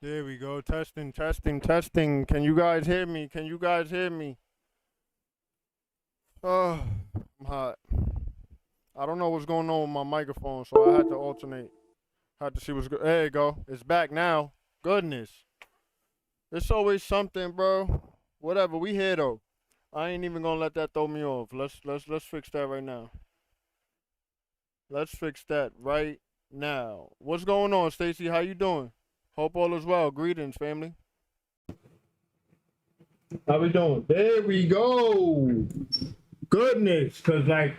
There we go. Testing, testing, testing. Can you guys hear me? Can you guys hear me? Oh, I'm hot. I don't know what's going on with my microphone, so I had to alternate. Had to see what's good. There you go. It's back now. Goodness. It's always something, bro. Whatever. We here though. I ain't even gonna let that throw me off. Let's fix that right now. Let's fix that right now. What's going on, Stacy? How you doing? Hope all is well. Greetings, family. How we doing? There we go. Goodness, cause like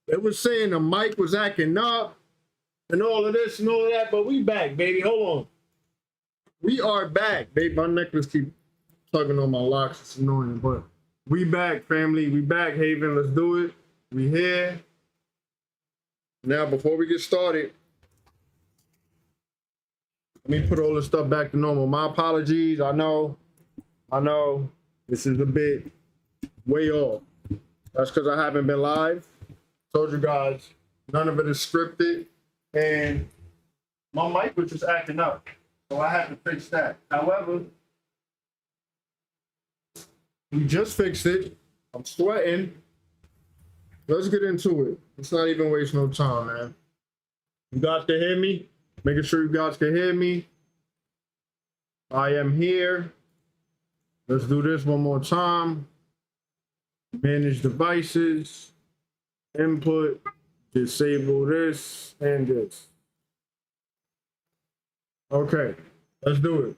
it was saying the mic was acting up and all of this and all of that, but we back, baby. Hold on. We are back, baby. My necklace keep tugging on my locks. It's annoying, but we back, family. We back, Haven. Let's do it. We here. Now, before we get started, let me put all this stuff back to normal. My apologies. I know this is a bit way off. That's because I haven't been live. Told you guys, none of it is scripted. And my mic was just acting up. So I had to fix that. However, we just fixed it. I'm sweating. Let's get into it. Let's not even waste no time, man. You guys can hear me? Making sure you guys can hear me. I am here. Let's do this one more time. Manage devices. Input. Disable this and this. Okay, let's do it.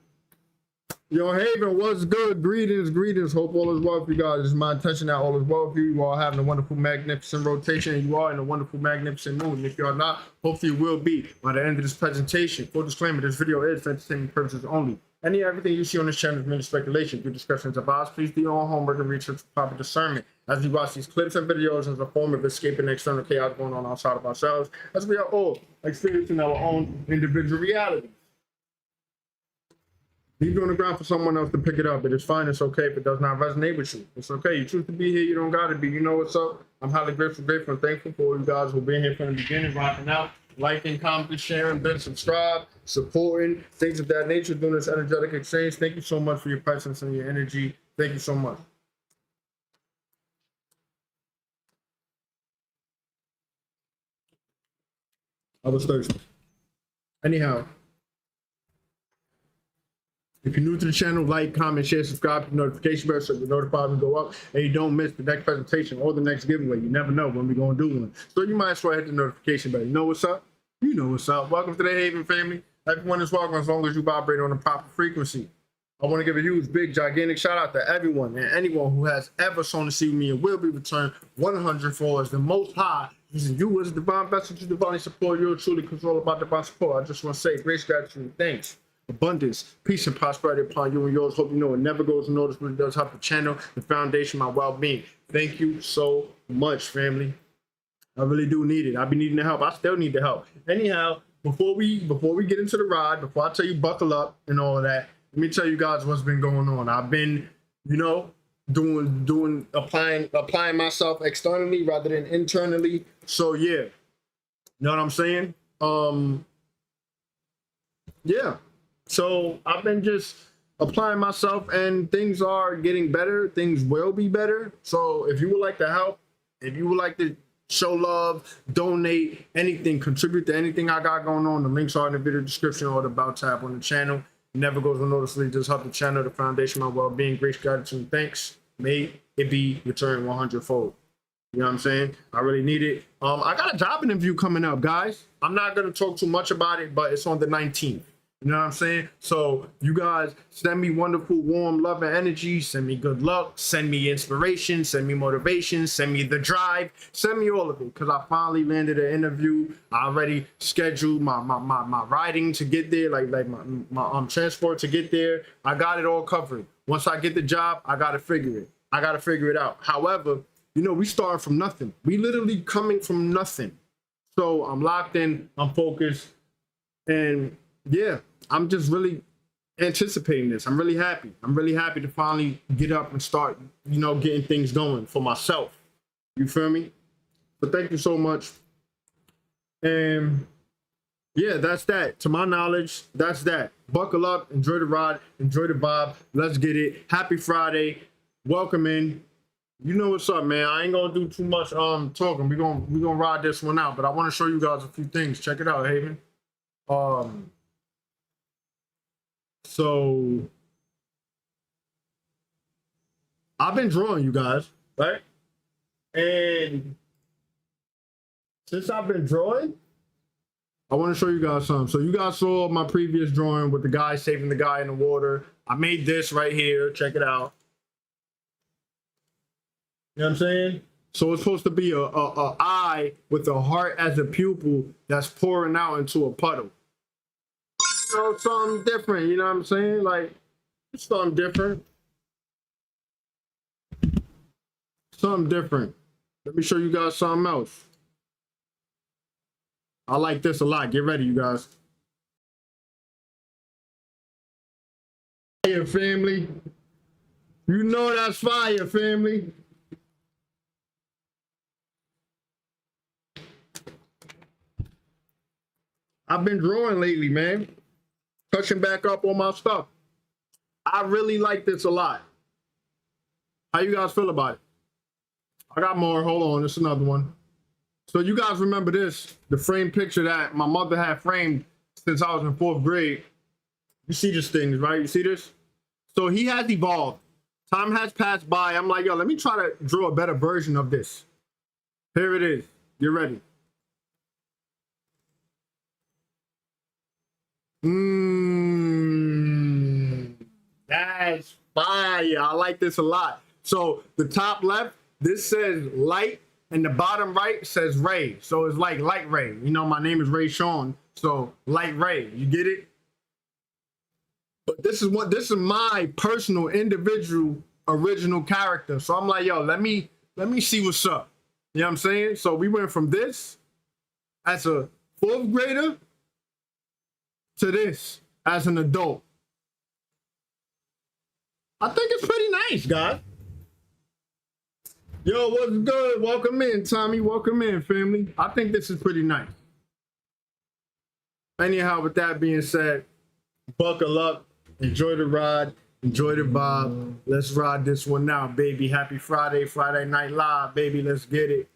Yo, Haven, what's good? Greetings, greetings. Hope all is well with you guys. It's my intention that all is well with you. You all having a wonderful, magnificent rotation, and you are in a wonderful, magnificent mood. And if you are not, hopefully you will be by the end of this presentation. Full disclaimer, this video is for entertainment purposes only. Everything you see on this channel is merely speculation. Due discretion is advised. Please do your own homework and research for proper discernment as we watch these clips and videos as a form of escaping the external chaos going on outside of ourselves, as we are all experiencing our own individual reality. Leave it on the ground for someone else to pick it up. It is fine. It's okay if it does not resonate with you. It's okay. You choose to be here. You don't got to be. You know what's up. I'm highly grateful, and thankful for all you guys who've been here from the beginning, rocking out, liking, commenting, sharing, been subscribed, supporting, things of that nature, doing this energetic exchange. Thank you so much for your presence and your energy. Thank you so much. I was thirsty. Anyhow. If you're new to the channel, like, comment, share, subscribe to the notification bell so you're notified when we go up and you don't miss the next presentation or the next giveaway. You never know when we're going to do one. So you might as well hit the notification bell. You know what's up? You know what's up. Welcome to the Haven family. Everyone is welcome as long as you vibrate on the proper frequency. I want to give a huge, big, gigantic shout out to everyone and anyone who has ever sown to see me and will be returned 100 for as the most high. Using you as a divine vessel to divinely support. You're truly control about divine support. I just want to say grace, gratitude, and thanks. Abundance, peace, and prosperity upon you and yours. Hope you know it never goes unnoticed, but it does help the channel, the foundation, my well-being. Thank you so much, family. I really do need it. I've been needing the help. I still need the help. Anyhow, before we get into the ride, before I tell you buckle up and all of that, let me tell you guys what's been going on. I've been, applying myself externally rather than internally. So yeah, you know what I'm saying? Yeah. So I've been just applying myself and things are getting better. Things will be better. So if you would like to help, if you would like to show love, donate, anything, contribute to anything I got going on, the links are in the video description or the about tab on the channel. It never goes unnoticed. Just help the channel, the foundation, my well-being, grace, gratitude, and thanks. May it be returned 100-fold. You know what I'm saying? I really need it. I got a job interview coming up, guys. I'm not going to talk too much about it, but it's on the 19th. You know what I'm saying? So you guys send me wonderful, warm love and energy. Send me good luck. Send me inspiration. Send me motivation. Send me the drive. Send me all of it because I finally landed an interview. I already scheduled my riding to get there, like my transport to get there. I got it all covered. Once I get the job, I got to figure it. I got to figure it out. However, we starting from nothing. We literally coming from nothing. So I'm locked in. I'm focused. And yeah, I'm just really anticipating this. I'm really happy. I'm really happy to finally get up and start, getting things going for myself. You feel me? But thank you so much. And Yeah, that's that. To my knowledge, that's that. Buckle up, enjoy the ride, enjoy the vibe. Let's get it. Happy Friday. Welcome in. You know what's up, man. I ain't gonna do too much talking. We gonna ride this one out, but I want to show you guys a few things. Check it out, Haven. Um, so I've been drawing you guys, right? And since I've been drawing, I want to show you guys something. So you guys saw my previous drawing with the guy saving the guy in the water. I made this right here. Check it out. You know what I'm saying? So it's supposed to be a eye with a heart as a pupil that's pouring out into a puddle. You know, something different. You know what I'm saying? Like, something different. Something different. Let me show you guys something else. I like this a lot. Get ready, you guys. Fire, family. You know that's fire, family. I've been drawing lately, man. Touching back up on my stuff. I really like this a lot. How you guys feel about it? I got more. Hold on. It's another one. So you guys remember this, the framed picture that my mother had framed since I was in 4th grade. You see this thing, right? You see this? So he has evolved. Time has passed by. I'm like, yo, let me try to draw a better version of this. Here it is. Get ready. That's fire. I like this a lot. So the top left, this says light, and the bottom right says ray. So it's like light ray. You know, my name is Ray Sean. So light ray. You get it? But this is my personal, individual, original character. So I'm like, yo, let me see what's up. You know what I'm saying? So we went from this as a 4th grader to this as an adult. I think it's pretty nice, guys. Yo, what's good? Welcome in, Tommy. Welcome in, family. I think this is pretty nice. Anyhow, with that being said, buckle up, enjoy the ride, enjoy the vibe. Let's ride this one now, baby. Happy Friday, Friday Night Live, baby. Let's get it.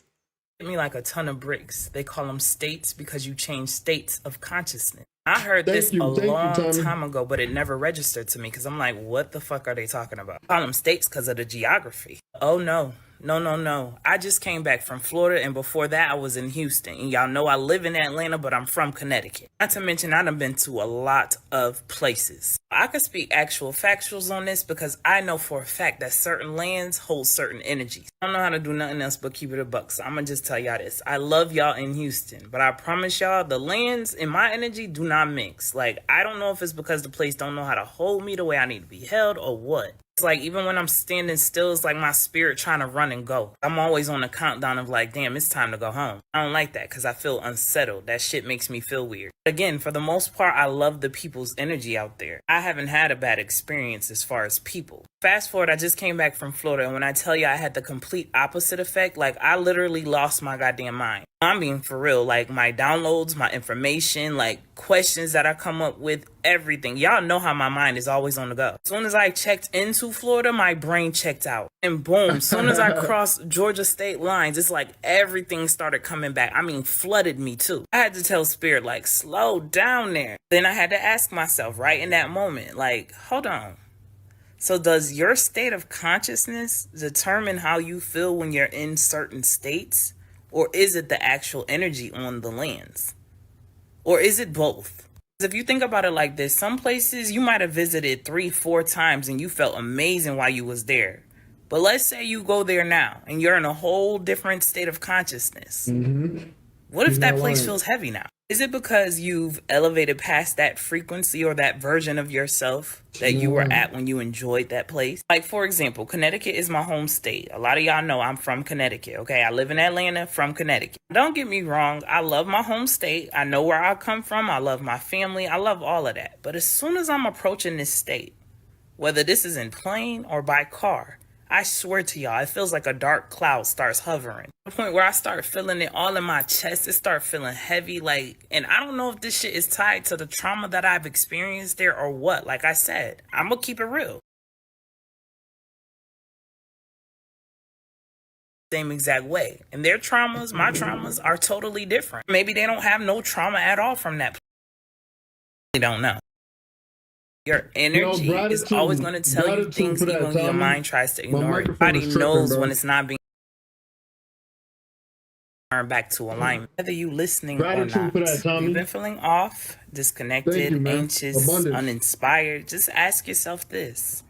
Me like a ton of bricks. They call them states because you change states of consciousness. I heard this a long time ago, but it never registered to me because I'm like, what the fuck are they talking about? I call them states because of the geography. Oh no. No. I just came back from Florida, and before that I was in Houston. And y'all know I live in Atlanta, but I'm from Connecticut. Not to mention I done been to a lot of places. I could speak actual factuals on this because I know for a fact that certain lands hold certain energies. I don't know how to do nothing else but keep it a buck, so I'm gonna just tell y'all this. I love y'all in Houston, but I promise y'all the lands and my energy do not mix. Like, I don't know if it's because the place don't know how to hold me the way I need to be held or what. It's like, even when I'm standing still, it's like my spirit trying to run and go. I'm always on a countdown of like, damn, it's time to go home. I don't like that because I feel unsettled. That shit makes me feel weird. Again, for the most part, I love the people's energy out there. I haven't had a bad experience as far as people. Fast forward, I just came back from Florida, and when I tell you I had the complete opposite effect, like I literally lost my goddamn mind. I'm being for real, like my downloads, my information, like questions that I come up with, everything. Y'all know how my mind is always on the go. As soon as I checked into Florida, my brain checked out. And boom, as soon as I crossed Georgia state lines, it's like everything started coming back. I mean, flooded me too. I had to tell Spirit, like, slow down there. Then I had to ask myself right in that moment, like, hold on. So does your state of consciousness determine how you feel when you're in certain states? Or is it the actual energy on the lands? Or is it both? If you think about it like this, some places you might have visited 3-4 times and you felt amazing while you was there. But let's say you go there now and you're in a whole different state of consciousness. What if that place feels heavy now? Is it because you've elevated past that frequency or that version of yourself that you were at when you enjoyed that place? Like, for example, Connecticut is my home state. A lot of y'all know I'm from Connecticut, okay? I live in Atlanta, from Connecticut. Don't get me wrong. I love my home state. I know where I come from. I love my family. I love all of that. But as soon as I'm approaching this state, whether this is in plane or by car, I swear to y'all, it feels like a dark cloud starts hovering. To the point where I start feeling it all in my chest. It starts feeling heavy, like, and I don't know if this shit is tied to the trauma that I've experienced there or what. Like I said, I'm gonna keep it real. Same exact way. And their traumas, my traumas, are totally different. Maybe they don't have no trauma at all from that. They don't know. Your energy is always going to tell you things even when your mind tries to ignore it. Everybody knows when it's not being turned back to alignment. Whether you listening or not, you've been feeling off, disconnected, anxious, uninspired, just ask yourself this.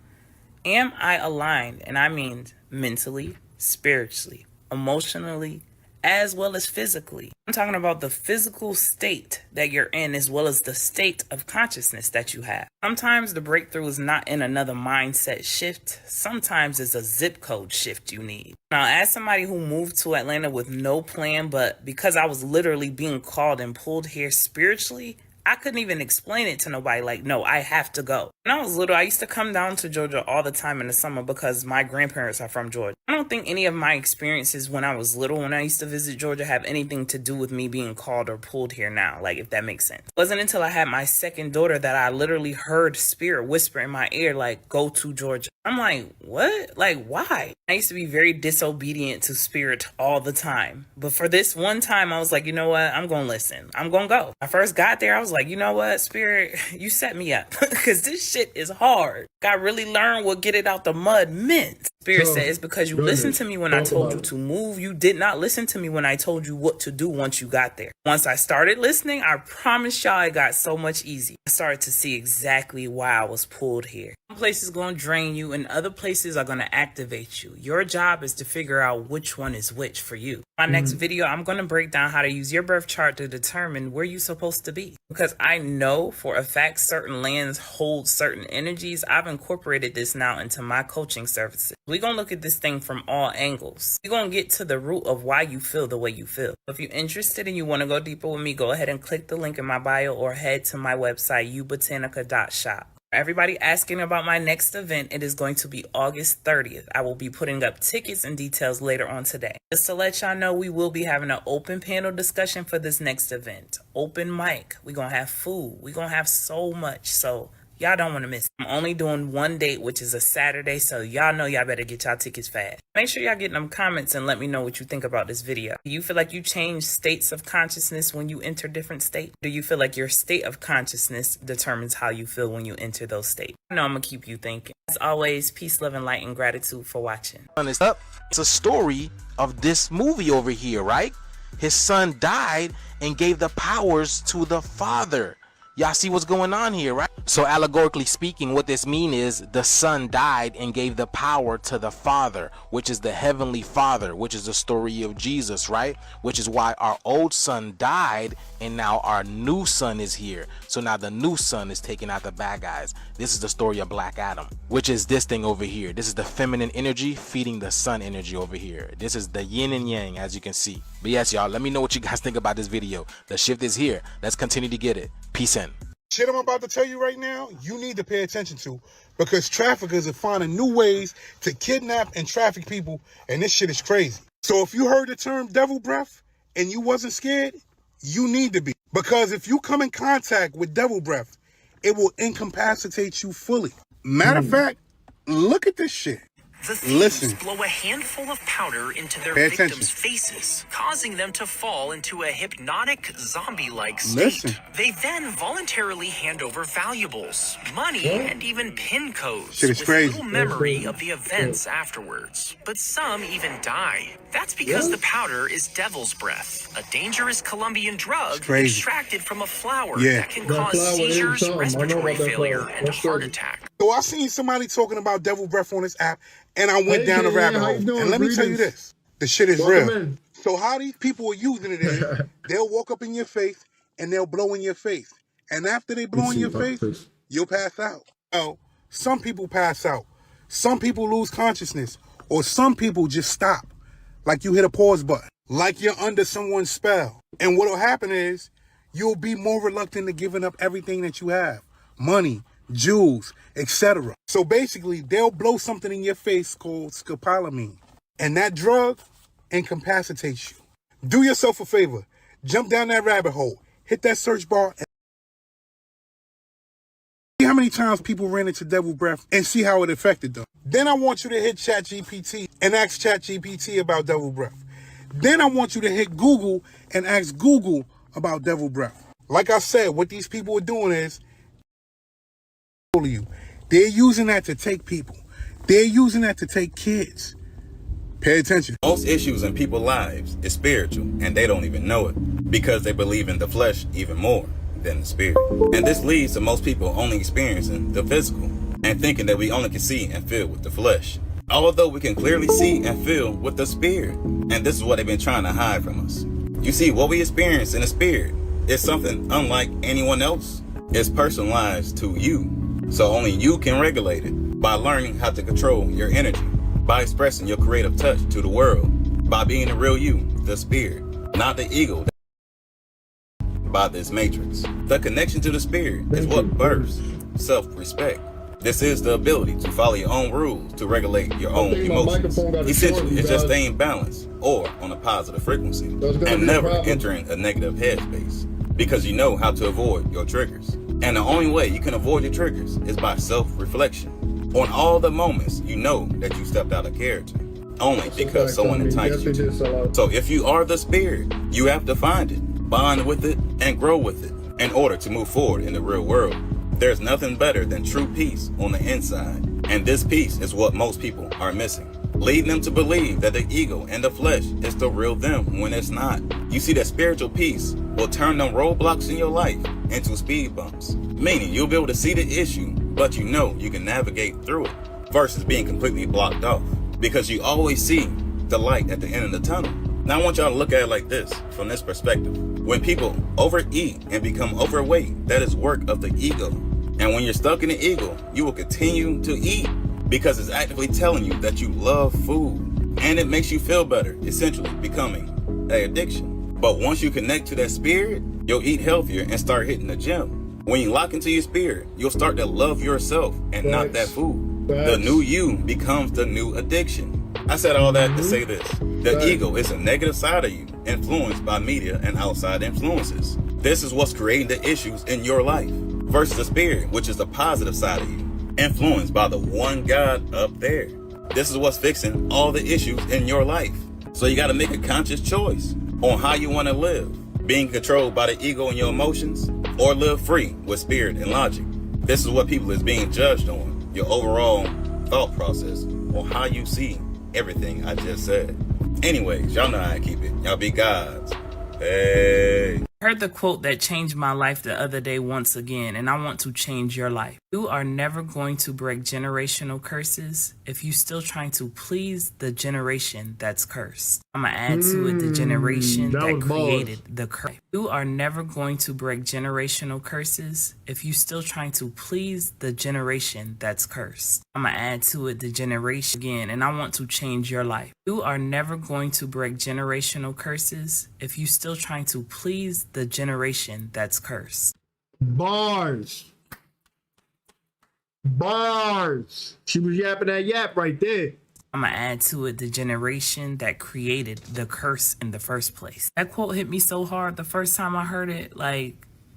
Am I aligned? And I mean mentally, spiritually, emotionally, as well as physically. I'm talking about the physical state that you're in as well as the state of consciousness that you have. Sometimes the breakthrough is not in another mindset shift. Sometimes it's a zip code shift you need. Now, as somebody who moved to Atlanta with no plan, but because I was literally being called and pulled here spiritually, I couldn't even explain it to nobody. Like, no, I have to go. When I was little, I used to come down to Georgia all the time in the summer because my grandparents are from Georgia. I don't think any of my experiences when I was little, when I used to visit Georgia, have anything to do with me being called or pulled here now, like, if that makes sense. It wasn't until I had my second daughter that I literally heard spirit whisper in my ear, like, go to Georgia. I'm like, what? Like, why? I used to be very disobedient to spirit all the time. But for this one time, I was like, you know what? I'm going to listen. I'm going to go. When I first got there, I was like, you know what, spirit, you set me up because this shit is hard. I really learned what get it out the mud meant. Spirit said it's because you listened to me when I told you to move. You did not listen to me when I told you what to do once you got there. Once I started listening, I promise y'all it got so much easier. I started to see exactly why I was pulled here. Some places going to drain you and other places are going to activate you. Your job is to figure out which one is which for you. My next video, I'm going to break down how to use your birth chart to determine where you're supposed to be. Because I know for a fact certain lands hold certain energies. I've incorporated this now into my coaching services. We're going to look at this thing from all angles. We're going to get to the root of why you feel the way you feel. If you're interested and you want to go deeper with me, go ahead and click the link in my bio or head to my website, ubotanica.shop. Everybody asking about my next event, it is going to be August 30th. I will be putting up tickets and details later on today. Just to let y'all know, we will be having an open panel discussion for this next event. Open mic. We're going to have food. We're going to have so much. So y'all don't want to miss it. I'm only doing one date, which is a Saturday, so y'all know y'all better get y'all tickets fast. Make sure y'all get them comments and let me know what you think about this video. Do you feel like you change states of consciousness when you enter different states? Do you feel like your state of consciousness determines how you feel when you enter those states? I know I'm going to keep you thinking. As always, peace, love, and light, and gratitude for watching. It's a story of this movie over here, right? His son died and gave the powers to the father. Y'all see what's going on here, right? So allegorically speaking, what this means is the son died and gave the power to the father, which is the heavenly father, which is the story of Jesus, right? Which is why our old son died and now our new son is here. So now the new son is taking out the bad guys. This is the story of Black Adam, which is this thing over here. This is the feminine energy feeding the sun energy over here. This is the yin and yang, as you can see. But yes, y'all, let me know what you guys think about this video. The shift is here. Let's continue to get it. Peace in. Shit I'm about to tell you right now, you need to pay attention to, because traffickers are finding new ways to kidnap and traffic people, and this shit is crazy. So if you heard the term devil breath and you wasn't scared, you need to be. Because if you come in contact with devil breath, it will incapacitate you fully. Matter of fact, look at this shit. The thieves blow a handful of powder into their victims' faces, causing them to fall into a hypnotic, zombie-like state. They then voluntarily hand over valuables, money, and even PIN codes with little memory of the events afterwards. But some even die. That's because the powder is devil's breath, a dangerous Colombian drug extracted from a flower that can cause seizures, respiratory failure, and a heart attack. So I seen somebody talking about devil breath on this app, and I went down the rabbit hole. And let me tell you this, the shit is real. So how these people are using it is, they'll walk up in your face and they'll blow in your face. And after they blow in your face, you'll pass out. Well, some people pass out. Some people lose consciousness. Or some people just stop. Like you hit a pause button. Like you're under someone's spell. And what'll happen is, you'll be more reluctant to giving up everything that you have. Money, jewels, etc. So basically, they'll blow something in your face called scopolamine. And that drug incapacitates you. Do yourself a favor. Jump down that rabbit hole. Hit that search bar and see how many times people ran into devil breath and see how it affected them. Then I want you to hit ChatGPT and ask ChatGPT about devil breath. Then I want you to hit Google and ask Google about devil breath. Like I said, what these people are doing is they're using that to take people. They're using that to take kids. Pay attention. Most issues in people's lives is spiritual, and they don't even know it because they believe in the flesh even more than the spirit. And this leads to most people only experiencing the physical and thinking that we only can see and feel with the flesh, although we can clearly see and feel with the spirit. And this is what they've been trying to hide from us. You see, what we experience in the spirit is something unlike anyone else. It's personalized to you, so only you can regulate it by learning how to control your energy, by expressing your creative touch to the world, by being the real you, the spirit, not the ego by this matrix. The connection to the spirit is what births self-respect. This is the ability to follow your own rules, to regulate your own emotions. Essentially, it's just staying balanced or on a positive frequency and never entering a negative headspace, because you know how to avoid your triggers. And the only way you can avoid your triggers is by self-reflection on all the moments you know that you stepped out of character, only because someone enticed you to. So if you are the spirit, you have to find it, bond with it, and grow with it in order to move forward in the real world. There's nothing better than true peace on the inside, and this peace is what most people are missing, leading them to believe that the ego and the flesh is the real them when it's not. You see, that spiritual peace will turn them roadblocks in your life into speed bumps, meaning you'll be able to see the issue, but you know you can navigate through it, versus being completely blocked off, because you always see the light at the end of the tunnel. Now I want y'all to look at it like this, from this perspective. When people overeat and become overweight, that is work of the ego. And when you're stuck in the ego, you will continue to eat because it's actively telling you that you love food and it makes you feel better, essentially becoming an addiction. But once you connect to that spirit, you'll eat healthier and start hitting the gym. When you lock into your spirit, you'll start to love yourself and not that food. The new you becomes the new addiction. I said all that to say this. The ego is a negative side of you, influenced by media and outside influences. This is what's creating the issues in your life, versus the spirit, which is the positive side of you, influenced by the one God up there. This is what's fixing all the issues in your life. So you got to make a conscious choice on how you want to live, being controlled by the ego and your emotions, or live free with spirit and logic. This is what people is being judged on, your overall thought process, on how you see everything I just said. Anyways, y'all know how I keep it. Y'all be gods. Hey. I heard the quote that changed my life the other day once again, and I want to change your life. You are never going to break generational curses if you still trying to please the generation that's cursed. I'm going to add to it the generation that created the curse. You are never going to break generational curses if you still trying to please the generation that's cursed. I'm going to add to it the generation again, and I want to change your life. You are never going to break generational curses if you still trying to please the generation that's cursed. Bars. She was yapping that yap right there. I'm going to add to it the generation that created the curse in the first place. That quote hit me so hard the first time I heard it.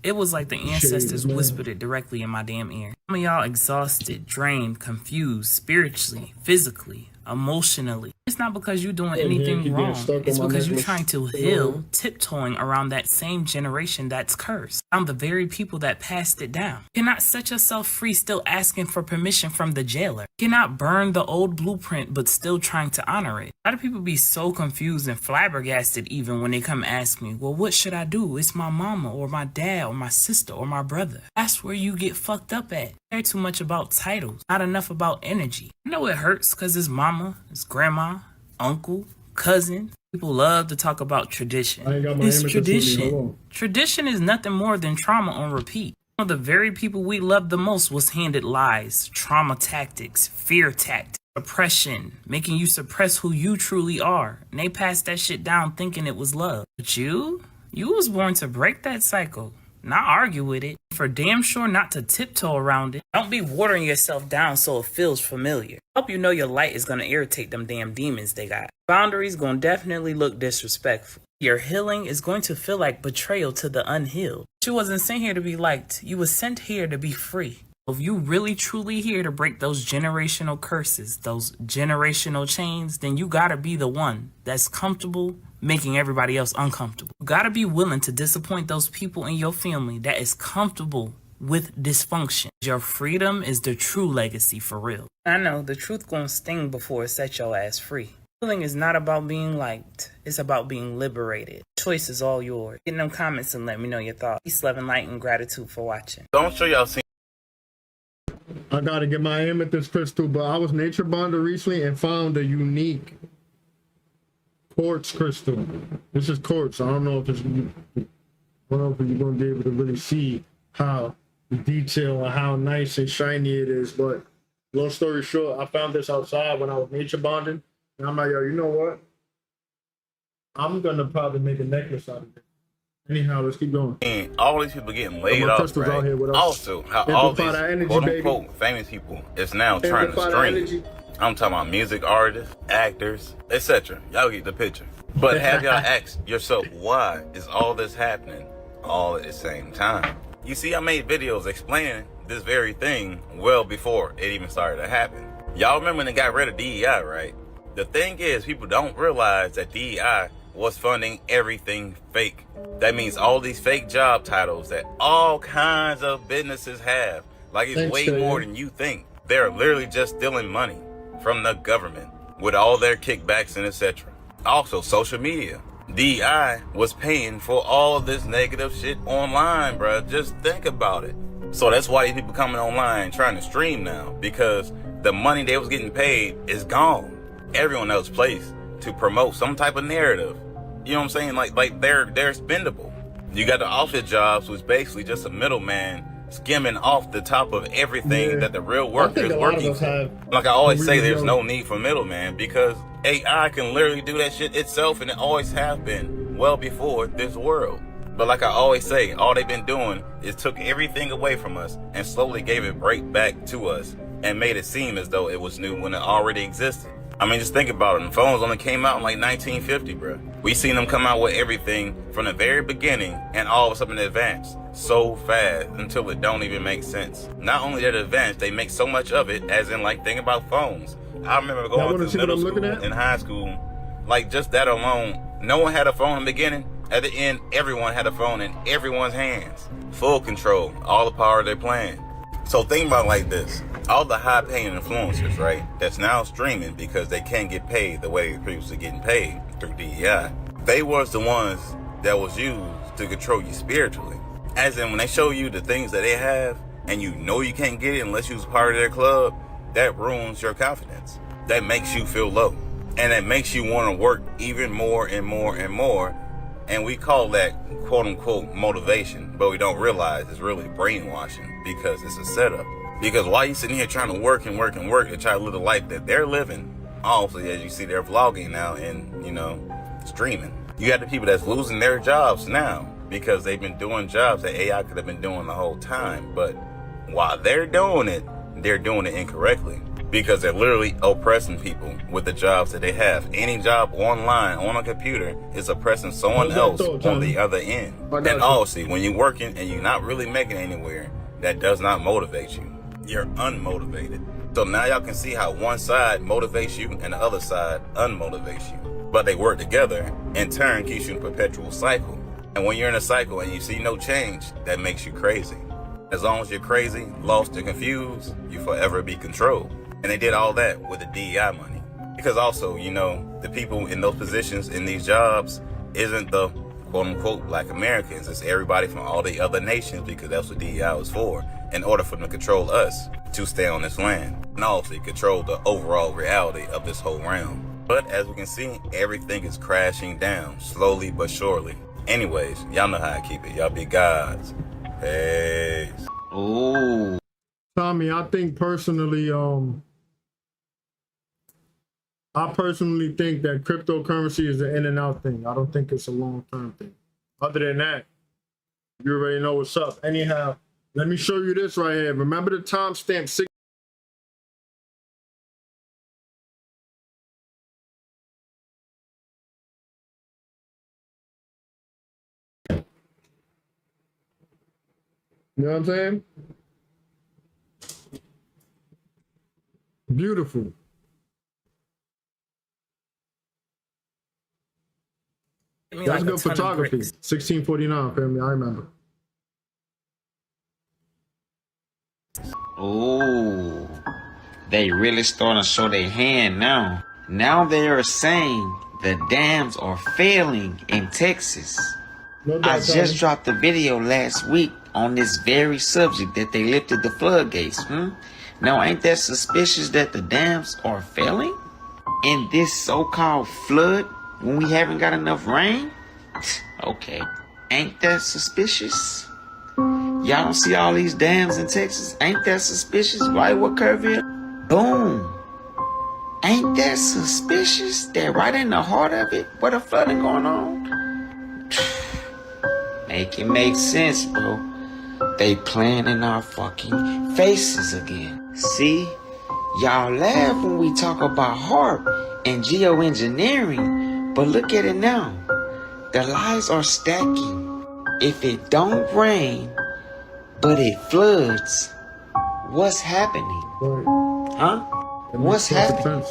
It was like the ancestors whispered it directly in my damn ear. Some of y'all exhausted, drained, confused, spiritually, physically, emotionally. It's not because you're doing anything wrong. It's because you're trying to heal, tiptoeing around that same generation that's cursed. I'm the very people that passed it down. You cannot set yourself free still asking for permission from the jailer. You cannot burn the old blueprint but still trying to honor it. A lot of people be so confused and flabbergasted even when they come ask me, well, what should I do? It's my mama or my dad or my sister or my brother. That's where you get fucked up at. Care too much about titles, not enough about energy. I know it hurts because it's mama, it's grandma, uncle, cousin. People love to talk about tradition. It's tradition. Tradition is nothing more than trauma on repeat. One of the very people we loved the most was handed lies, trauma tactics, fear tactics, oppression, making you suppress who you truly are. And they passed that shit down thinking it was love. But you was born to break that cycle, not argue with it. for damn sure not to tiptoe around it. Don't be watering yourself down so it feels familiar. Hope you know your light is gonna irritate them damn demons they got. Boundaries gonna definitely look disrespectful. Your healing is going to feel like betrayal to the unhealed. You wasn't sent here to be liked. You was sent here to be free. If you really truly here to break those generational curses, those generational chains, then you gotta be the one that's comfortable making everybody else uncomfortable. You gotta be willing to disappoint those people in your family that is comfortable with dysfunction. Your freedom is the true legacy for real. I know the truth gonna sting before it sets your ass free. Healing is not about being liked. It's about being liberated. Choice is all yours. Get in them comments and let me know your thoughts. Peace, love, and light, and gratitude for watching. Don't show y'all see. I gotta get my amethyst crystal, but I was nature bonded recently and found a unique quartz crystal. This is quartz. I don't know if it's, I don't know if you're gonna be able to really see how the detail and how nice and shiny it is. But long story short, I found this outside when I was nature bonding, and I'm like, yo, you know what? I'm gonna probably make a necklace out of it. Anyhow, let's keep going. And all these people getting laid off, right? Out here with us. Also, how Amplify all these energy, quote-unquote famous people is now trying to stream. I'm talking about music artists, actors, etc. Y'all get the picture. But have y'all asked yourself, why is all this happening all at the same time? You see, I made videos explaining this very thing well before it even started to happen. Y'all remember when they got rid of DEI, right? The thing is, people don't realize that DEI was funding everything fake. That means all these fake job titles that all kinds of businesses have. Like, it's way more than you think. They're literally just stealing money from the government with all their kickbacks and etc. Also, social media. DEI was paying for all of this negative shit online, bruh. Just think about it. So that's why these people coming online trying to stream now, because the money they was getting paid is gone. Everyone else plays to promote some type of narrative. You know what I'm saying? Like they're expendable. You got the office jobs, which is basically just a middleman skimming off the top of everything that the real worker is working for. Like I always say, there's no need for middleman, because AI can literally do that shit itself, and it always have been well before this world. But like I always say, all they've been doing is took everything away from us and slowly gave it right back to us and made it seem as though it was new when it already existed. I mean, just think about it. The phones only came out in like 1950, bro. We seen them come out with everything from the very beginning, and all of a sudden advance so fast until it don't even make sense. Not only that advanced, they make so much of it, as in, like, think about phones. I remember going to middle school and high school, like just that alone, no one had a phone in the beginning. At the end, everyone had a phone in everyone's hands. Full control, all the power they're playing. So think about it like this. All the high-paying influencers, right, that's now streaming because they can't get paid the way they previously getting paid through DEI. They was the ones that was used to control you spiritually. As in, when they show you the things that they have, and you know you can't get it unless you was part of their club, that ruins your confidence. That makes you feel low. And that makes you want to work even more and more and more. And we call that quote-unquote motivation, but we don't realize it's really brainwashing, because it's a setup. Because while you sitting here trying to work and work and work and try to live the life that they're living, obviously, as you see, they're vlogging now and, you know, streaming. You got the people that's losing their jobs now because they've been doing jobs that AI could have been doing the whole time. But while they're doing it incorrectly, because they're literally oppressing people with the jobs that they have. Any job online on a computer is oppressing someone else on the other end. And obviously, when you're working and you're not really making anywhere, that does not motivate you. You're unmotivated. So now y'all can see how one side motivates you and the other side unmotivates you. But they work together, in turn keeps you in a perpetual cycle. And when you're in a cycle and you see no change, that makes you crazy. As long as you're crazy, lost, and confused, you forever be controlled. And they did all that with the DEI money. Because also, you know, the people in those positions in these jobs isn't the quote-unquote black Americans. It's everybody from all the other nations, because that's what DEI was for, in order for them to control us to stay on this land. And also control the overall reality of this whole realm. But as we can see, everything is crashing down, slowly but surely. Anyways, y'all know how I keep it. Y'all be gods. Peace. Ooh. Tommy, I think personally, I personally think that cryptocurrency is an in and out thing. I don't think it's a long-term thing. Other than that, you already know what's up. Anyhow, Let me show you this right here. Remember the timestamp 6. You know what I'm saying? Beautiful. That's good photography. 1649, family. I remember. Oh, they really starting to show their hand now. Now they are saying the dams are failing in Texas. I just dropped a video last week on this very subject that they lifted the floodgates. Now, ain't that suspicious that the dams are failing in this so-called flood when we haven't got enough rain? Okay, ain't that suspicious? Y'all don't see all these dams in Texas? Ain't that suspicious? Right where Kerrville? Boom. Ain't that suspicious? They're right in the heart of it. Where the flooding going on? Make it make sense, bro. They playing in our fucking faces again. See? Y'all laugh when we talk about HARP and geoengineering, but look at it now. The lies are stacking. If it don't rain, but it floods, what's happening? Huh? What's happening?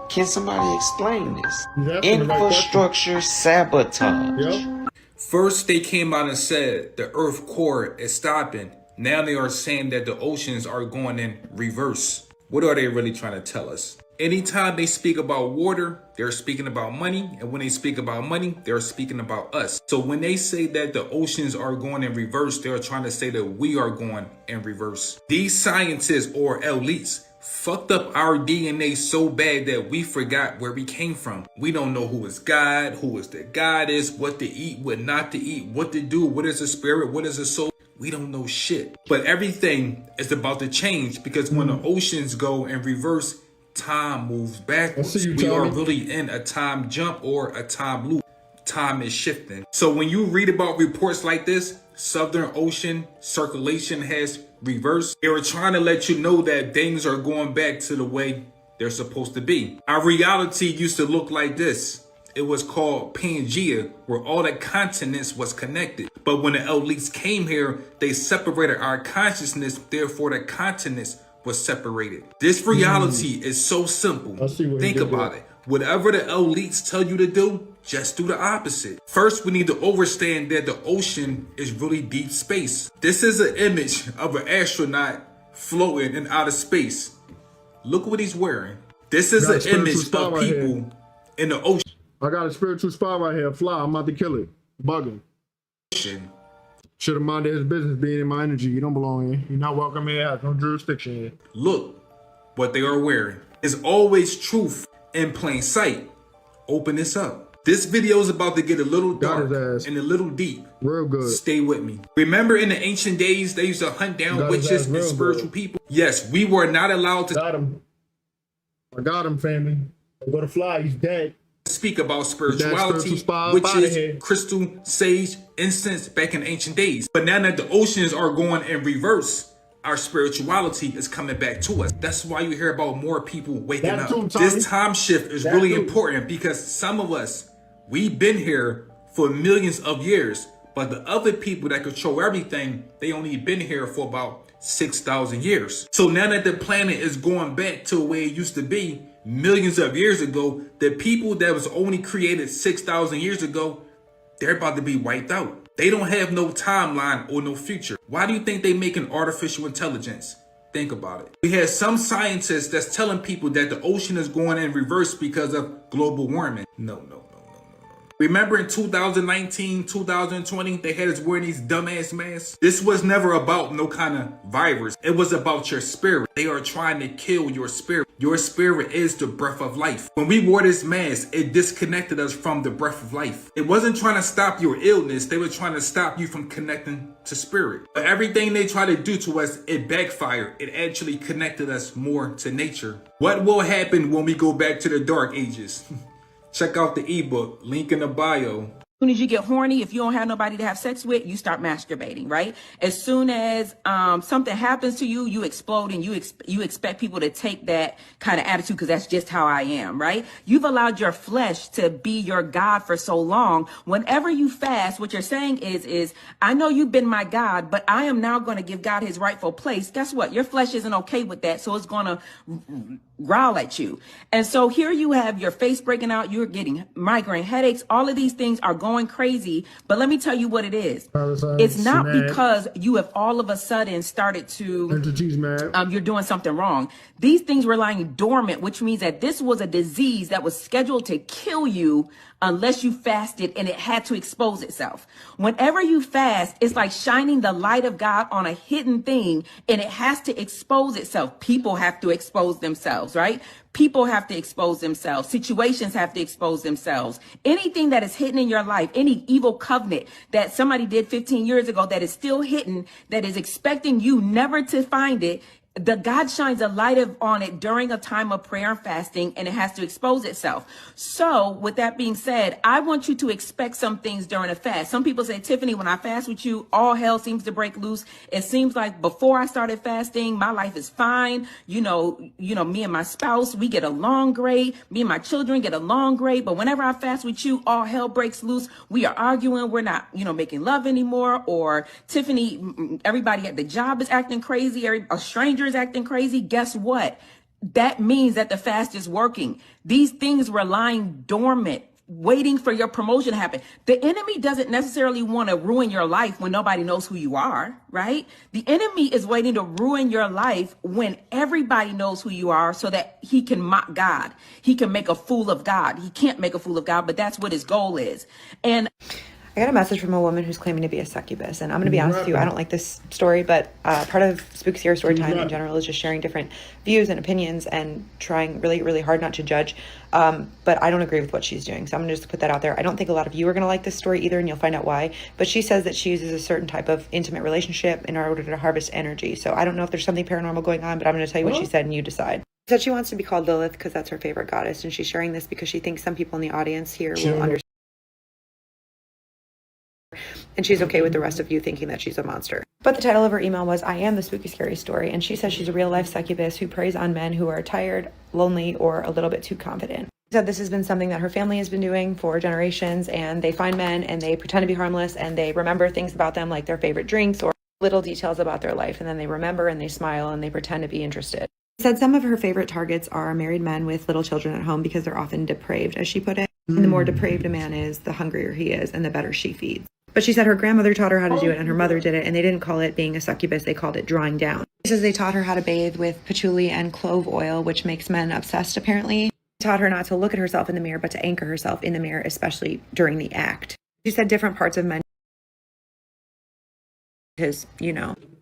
Can somebody explain this? Infrastructure sabotage. Yep. First, they came out and said the Earth core is stopping. Now they are saying that the oceans are going in reverse. What are they really trying to tell us? Anytime they speak about water, they're speaking about money. And when they speak about money, they're speaking about us. So when they say that the oceans are going in reverse, they're trying to say that we are going in reverse. These scientists or elites fucked up our DNA so bad that we forgot where we came from. We don't know who is God, who is the goddess, what to eat, what not to eat, what to do, what is a spirit, what is a soul. We don't know shit. But everything is about to change because when the oceans go in reverse, time moves backwards. We are really in a time jump or a time loop. Time is shifting. So when you read about reports like this, Southern Ocean circulation has reversed. They were trying to let you know that things are going back to the way they're supposed to be. Our reality used to look like this. It was called Pangea, where all the continents was connected. But when the elites came here, they separated our consciousness, therefore the continents was separated. This reality is so simple. Think about it. Whatever the elites tell you to do, just do the opposite. First, we need to understand that the ocean is really deep space. This is an image of an astronaut floating in outer space. Look what he's wearing. This is an image of people in the ocean. I got a spiritual spy right here. Fly. I'm about to kill it. Bugging. Should have minded his business being in my energy. You don't belong here. You're not welcome here. Has no jurisdiction here. Look what they are wearing. There's always truth in plain sight. Open this up. This video is about to get a little dark and a little deep. Real good. Stay with me. Remember in the ancient days, they used to hunt down witches and spiritual people? Yes, we were not allowed to. Got him. I got him, family. I go to Fly. He's dead. Speak about spirituality, witches, crystal, sage, incense back in ancient days. But now that the oceans are going in reverse, our spirituality is coming back to us. That's why you hear about more people waking up. This time shift is really important because some of us, we've been here for millions of years, but the other people that control everything, they only been here for about 6,000 years. So now that the planet is going back to the way it used to be, millions of years ago, the people that was only created 6,000 years ago, they're about to be wiped out. They don't have no timeline or no future. Why do you think they making artificial intelligence? Think about it. We had some scientists that's telling people that the ocean is going in reverse because of global warming. No. Remember in 2019, 2020, they had us wearing these dumbass masks? This was never about no kind of virus. It was about your spirit. They are trying to kill your spirit. Your spirit is the breath of life. When we wore this mask, it disconnected us from the breath of life. It wasn't trying to stop your illness. They were trying to stop you from connecting to spirit. But everything they try to do to us, it backfired. It actually connected us more to nature. What will happen when we go back to the dark ages? Check out the ebook, link in the bio. As soon as you get horny, if you don't have nobody to have sex with, you start masturbating, right? As soon as something happens to you, you explode, and you expect people to take that kind of attitude because that's just how I am, right? You've allowed your flesh to be your God for so long. Whenever you fast, what you're saying is I know you've been my God, but I am now going to give God his rightful place. Guess what? Your flesh isn't okay with that, so it's going to growl at you. And so here you have your face breaking out, you're getting migraine headaches, all of these things are going crazy. But let me tell you what it is. It's not because you have all of a sudden started to you're doing something wrong. These things were lying dormant, which means that this was a disease that was scheduled to kill you unless you fasted, and it had to expose itself. Whenever you fast, it's like shining the light of God on a hidden thing, and it has to expose itself. People have to expose themselves, right? People have to expose themselves. Situations have to expose themselves. Anything that is hidden in your life, any evil covenant that somebody did 15 years ago that is still hidden, that is expecting you never to find it, the God shines a light on it during a time of prayer and fasting, and it has to expose itself. So with that being said, I want you to expect some things during a fast. Some people say, Tiffany, when I fast with you, all hell seems to break loose. It seems like before I started fasting, my life is fine. You know, me and my spouse, we get along great. Me and my children get along great. But whenever I fast with you, all hell breaks loose. We are arguing. We're not, making love anymore. Or Tiffany, everybody at the job is acting crazy. A stranger is acting crazy. Guess what? That means that the fast is working. These things were lying dormant, waiting for your promotion to happen. The enemy doesn't necessarily want to ruin your life when nobody knows who you are, right? The enemy is waiting to ruin your life when everybody knows who you are so that he can mock God. He can make a fool of God. He can't make a fool of God, but that's what his goal is. And I got a message from a woman who's claiming to be a succubus, and I'm going to be honest with you, I don't like this story, but part of Spooky Scary Storytime in general is just sharing different views and opinions and trying really, really hard not to judge, but I don't agree with what she's doing, so I'm going to just put that out there. I don't think a lot of you are going to like this story either, and you'll find out why, but she says that she uses a certain type of intimate relationship in order to harvest energy, so I don't know if there's something paranormal going on, but I'm going to tell you what she said, and you decide. She said she wants to be called Lilith because that's her favorite goddess, and she's sharing this because she thinks some people in the audience here will understand. And she's okay with the rest of you thinking that she's a monster. But the title of her email was, I am the spooky scary story. And she says she's a real life succubus who preys on men who are tired, lonely, or a little bit too confident. She said this has been something that her family has been doing for generations, and they find men and they pretend to be harmless and they remember things about them like their favorite drinks or little details about their life. And then they remember and they smile and they pretend to be interested. She said some of her favorite targets are married men with little children at home because they're often depraved, as she put it. And the more depraved a man is, the hungrier he is and the better she feeds. But she said her grandmother taught her how to do it and her mother did it, and they didn't call it being a succubus, they called it drawing down. She says they taught her how to bathe with patchouli and clove oil, which makes men obsessed apparently. She taught her not to look at herself in the mirror, but to anchor herself in the mirror, especially during the act. She said different parts of men, because,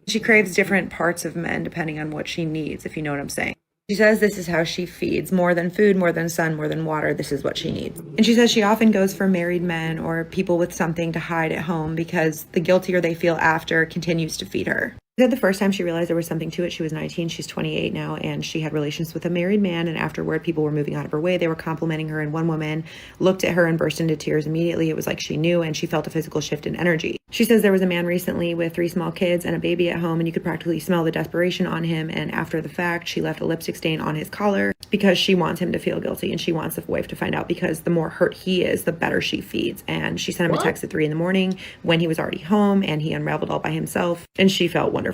she craves different parts of men depending on what she needs, if you know what I'm saying. She says this is how she feeds. More than food, more than sun, more than water, this is what she needs. And she says she often goes for married men or people with something to hide at home because the guiltier they feel after continues to feed her. She said the first time she realized there was something to it, she was 19, she's 28 now, and she had relations with a married man, and afterward people were moving out of her way, they were complimenting her, and one woman looked at her and burst into tears immediately. It was like she knew, and she felt a physical shift in energy. She says there was a man recently with 3 small kids and a baby at home, and you could practically smell the desperation on him, and after the fact, she left a lipstick stain on his collar because she wants him to feel guilty, and she wants the wife to find out because the more hurt he is, the better she feeds. And she sent him a text at 3 a.m. when he was already home, and he unraveled all by himself, and she felt wonderful.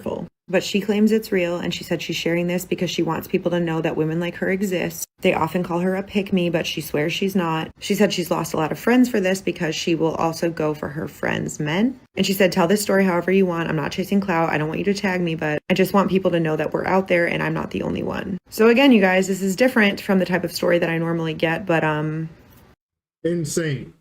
But she claims it's real, and she said she's sharing this because she wants people to know that women like her exist. They often call her a pick-me, but she swears she's not. She said she's lost a lot of friends for this because she will also go for her friends' men. And she said, tell this story however you want. I'm not chasing clout. I don't want you to tag me, but I just want people to know that we're out there and I'm not the only one. So again, you guys, this is different from the type of story that I normally get, but insane.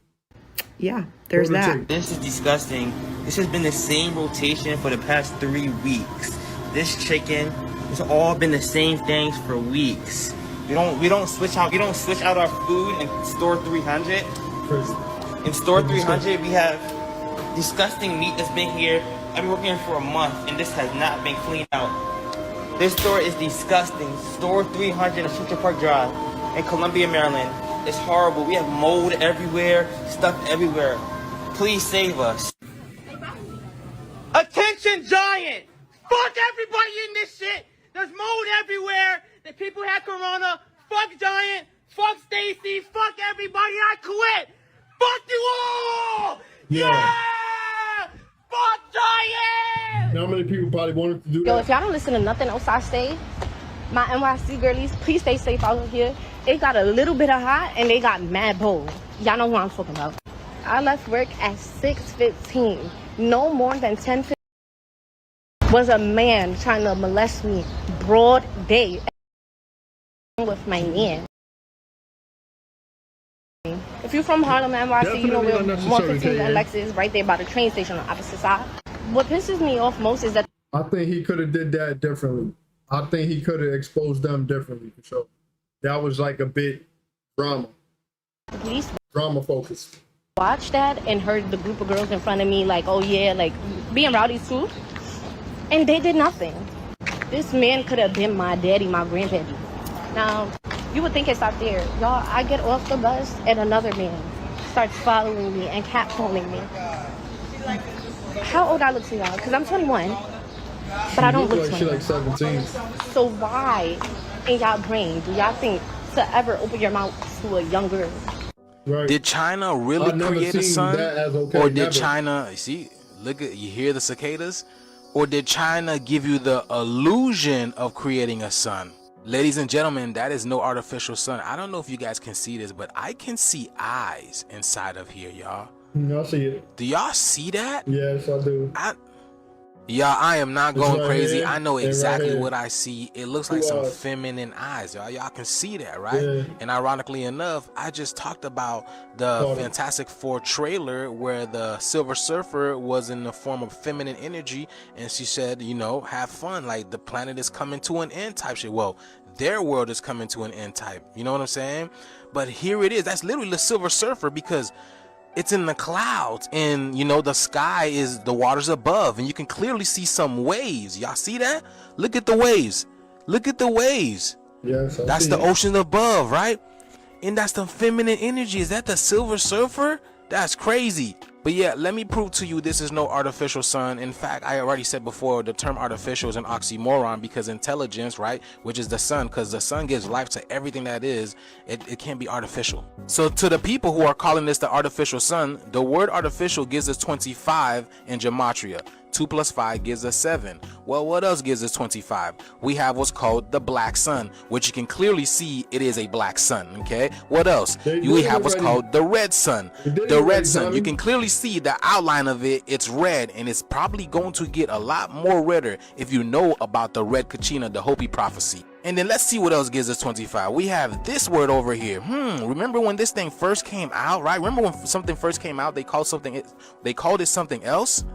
Yeah, there's that. This is disgusting. This has been the same rotation for the past 3 weeks. This chicken has all been the same things for weeks. We don't switch out our food in store 300. In store 300 we have disgusting meat that's been here. I've been working here for a month and this has not been cleaned out. This store is disgusting. Store 300 in Central Park Drive in Columbia, Maryland. It's horrible. We have mold everywhere, stuff everywhere. Please save us. Attention, Giant! Fuck everybody in this shit! There's mold everywhere! The people have corona! Fuck Giant! Fuck Stacy! Fuck everybody! I quit! Fuck you all! Yeah! Fuck Giant! How many people probably wanted to do that? Yo, if y'all don't listen to nothing else I say, my NYC girlies, please stay safe out here. It got a little bit of hot and they got mad bold. Y'all know who I'm talking about. I left work at 6:15. No more than 10:15 was a man trying to molest me broad day with my man. If you're from Harlem, NYC, you know where 115 and Lex is, right there by the train station on the opposite side. What pisses me off most is that I think he could have did that differently. I think he could have exposed them differently for sure. That was like a bit drama. police Drama focused. watched that and heard the group of girls in front of me like, oh yeah, like being rowdy too. And they did nothing. This man could have been my daddy, my grandpappy. Now, you would think it's out there. Y'all, I get off the bus and another man starts following me and catcalling me. How old I look to y'all? Because I'm 21, but I don't look 21. She like 17. So why in y'all brain do y'all think to ever open your mouth to a young girl? Right. Did China really create a sun? Okay, or did never. China, see, look at, you hear the cicadas? Or did China give you the illusion of creating a sun? Ladies and gentlemen, that is no artificial sun. I don't know if you guys can see this, but I can see eyes inside of here, y'all. I see it. Do y'all see that? Yes, I do. I am not going right crazy. here. I know And exactly right here. what I see. It looks like some feminine eyes, y'all. Y'all can see that, right? Yeah. And ironically enough, I just talked about the Fantastic Four trailer where the Silver Surfer was in the form of feminine energy, and she said, you know, have fun. Like, the planet is coming to an end type shit. Well, their world is coming to an end type. You know what I'm saying? But here it is. That's literally the Silver Surfer because it's in the clouds, and you know the sky is, the water's above, and you can clearly see some waves. Y'all see that? Look at the waves. Look at the waves. Yes, that's the ocean above, right? And that's the feminine energy. Is that the Silver Surfer? That's crazy. But yeah, let me prove to you this is no artificial sun. In fact, I already said before, the term artificial is an oxymoron because intelligence, right, which is the sun, because the sun gives life to everything that is, it can't be artificial. So to the people who are calling this the artificial sun, the word artificial gives us 25 in gematria. 2 plus 5 gives us 7. Well, what else gives us 25? We have what's called the black sun, which you can clearly see it is a black sun, okay? What else? We have what's called the red sun. The red sun, you can clearly see the outline of it. It's red, and it's probably going to get a lot more redder if you know about the red Kachina, the Hopi prophecy. And then let's see what else gives us 25. We have this word over here. Remember when this thing first came out, right? Remember when something first came out, they called it something else?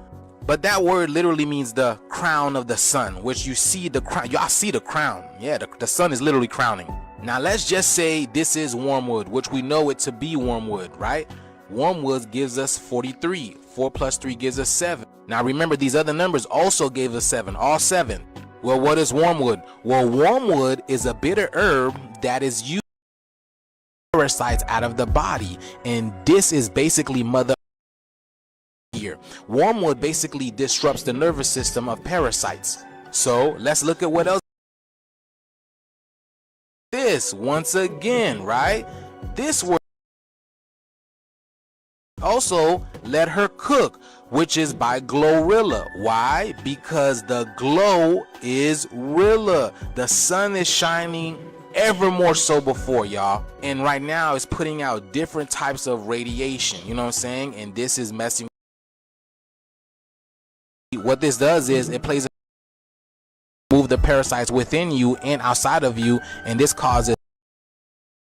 But that word literally means the crown of the sun, which you see the crown. Y'all see the crown. Yeah, the sun is literally crowning. Now let's just say this is wormwood, which we know it to be wormwood, right? Wormwood gives us 43. 4 plus 3 gives us 7. Now remember, these other numbers also gave us 7, all 7. Well, what is wormwood? Well, wormwood is a bitter herb that is used to parasites out of the body, and this is basically mother here. Wormwood basically disrupts the nervous system of parasites. So let's look at what else. This once again, right? This word also let her cook, which is by Glorilla. Why? Because the glow is Rilla. The sun is shining ever more so before, y'all, and right now it's putting out different types of radiation, you know what I'm saying? And this is messing. What this does is it plays move the parasites within you and outside of you, and this causes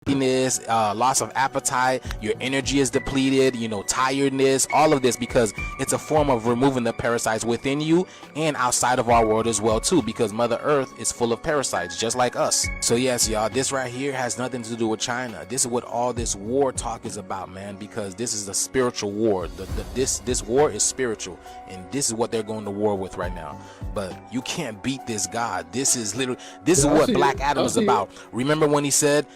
loss of appetite, your energy is depleted, you know, tiredness, all of this, because it's a form of removing the parasites within you and outside of our world as well too, because Mother Earth is full of parasites just like us. So yes, y'all, this right here has nothing to do with China. This is what all this war talk is about, man, because this is a spiritual war. This war is spiritual, and this is what they're going to war with right now. But you can't beat this God. This is literally, this is what Black Adam is about. Remember when he said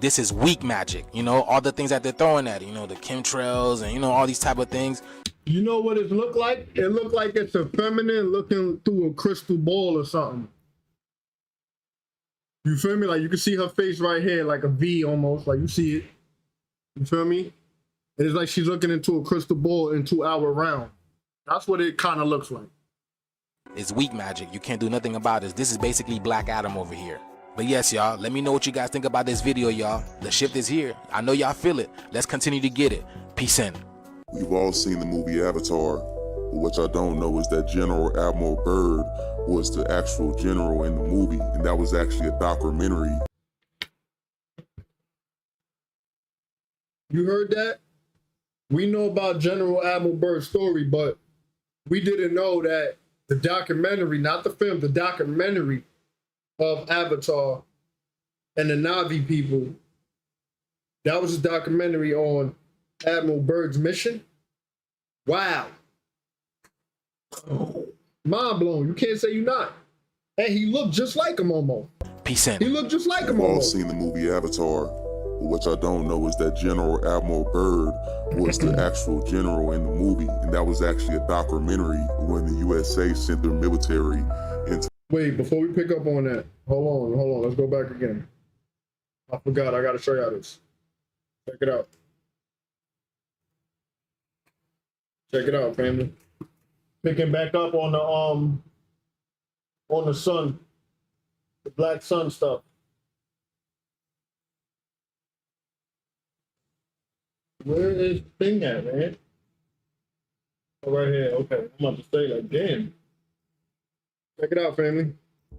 this is weak magic. You know, all the things that they're throwing at it, you know, the chemtrails and, you know, all these type of things. You know what it looked like? It looked like it's a feminine looking through a crystal ball or something. You feel me? Like you can see her face right here, like a V almost, like you see it. You feel me? It's like she's looking into a crystal ball into our realm. That's what it kind of looks like. It's weak magic. You can't do nothing about this. This is basically Black Adam over here. But yes, y'all, let me know what you guys think about this video, y'all. The shift is here. I know y'all feel it. Let's continue to get it. Peace in. We've all seen the movie Avatar, but what y'all don't know is that General Admiral Byrd was the actual general in the movie, and that was actually a documentary. You heard that? We know about General Admiral Byrd's story, but we didn't know that the documentary, not the film, the documentary of Avatar and the Na'vi people, that was a documentary on Admiral Byrd's mission. Wow. Mind blown. You can't say you're not. And he looked just like him almost. Peace in. He looked just like him We've all almost. seen the movie Avatar, but what y'all don't know is that General Admiral Byrd was the actual general in the movie, and that was actually a documentary when the USA sent their military into... Wait, before we pick up on that, hold on, let's go back again. I forgot, I gotta show y'all this. Check it out. Check it out, family. Picking back up on the sun, the black sun stuff. Where is the thing at, man? Oh, right here. Okay, I'm about to say, like, damn. Check it out, family.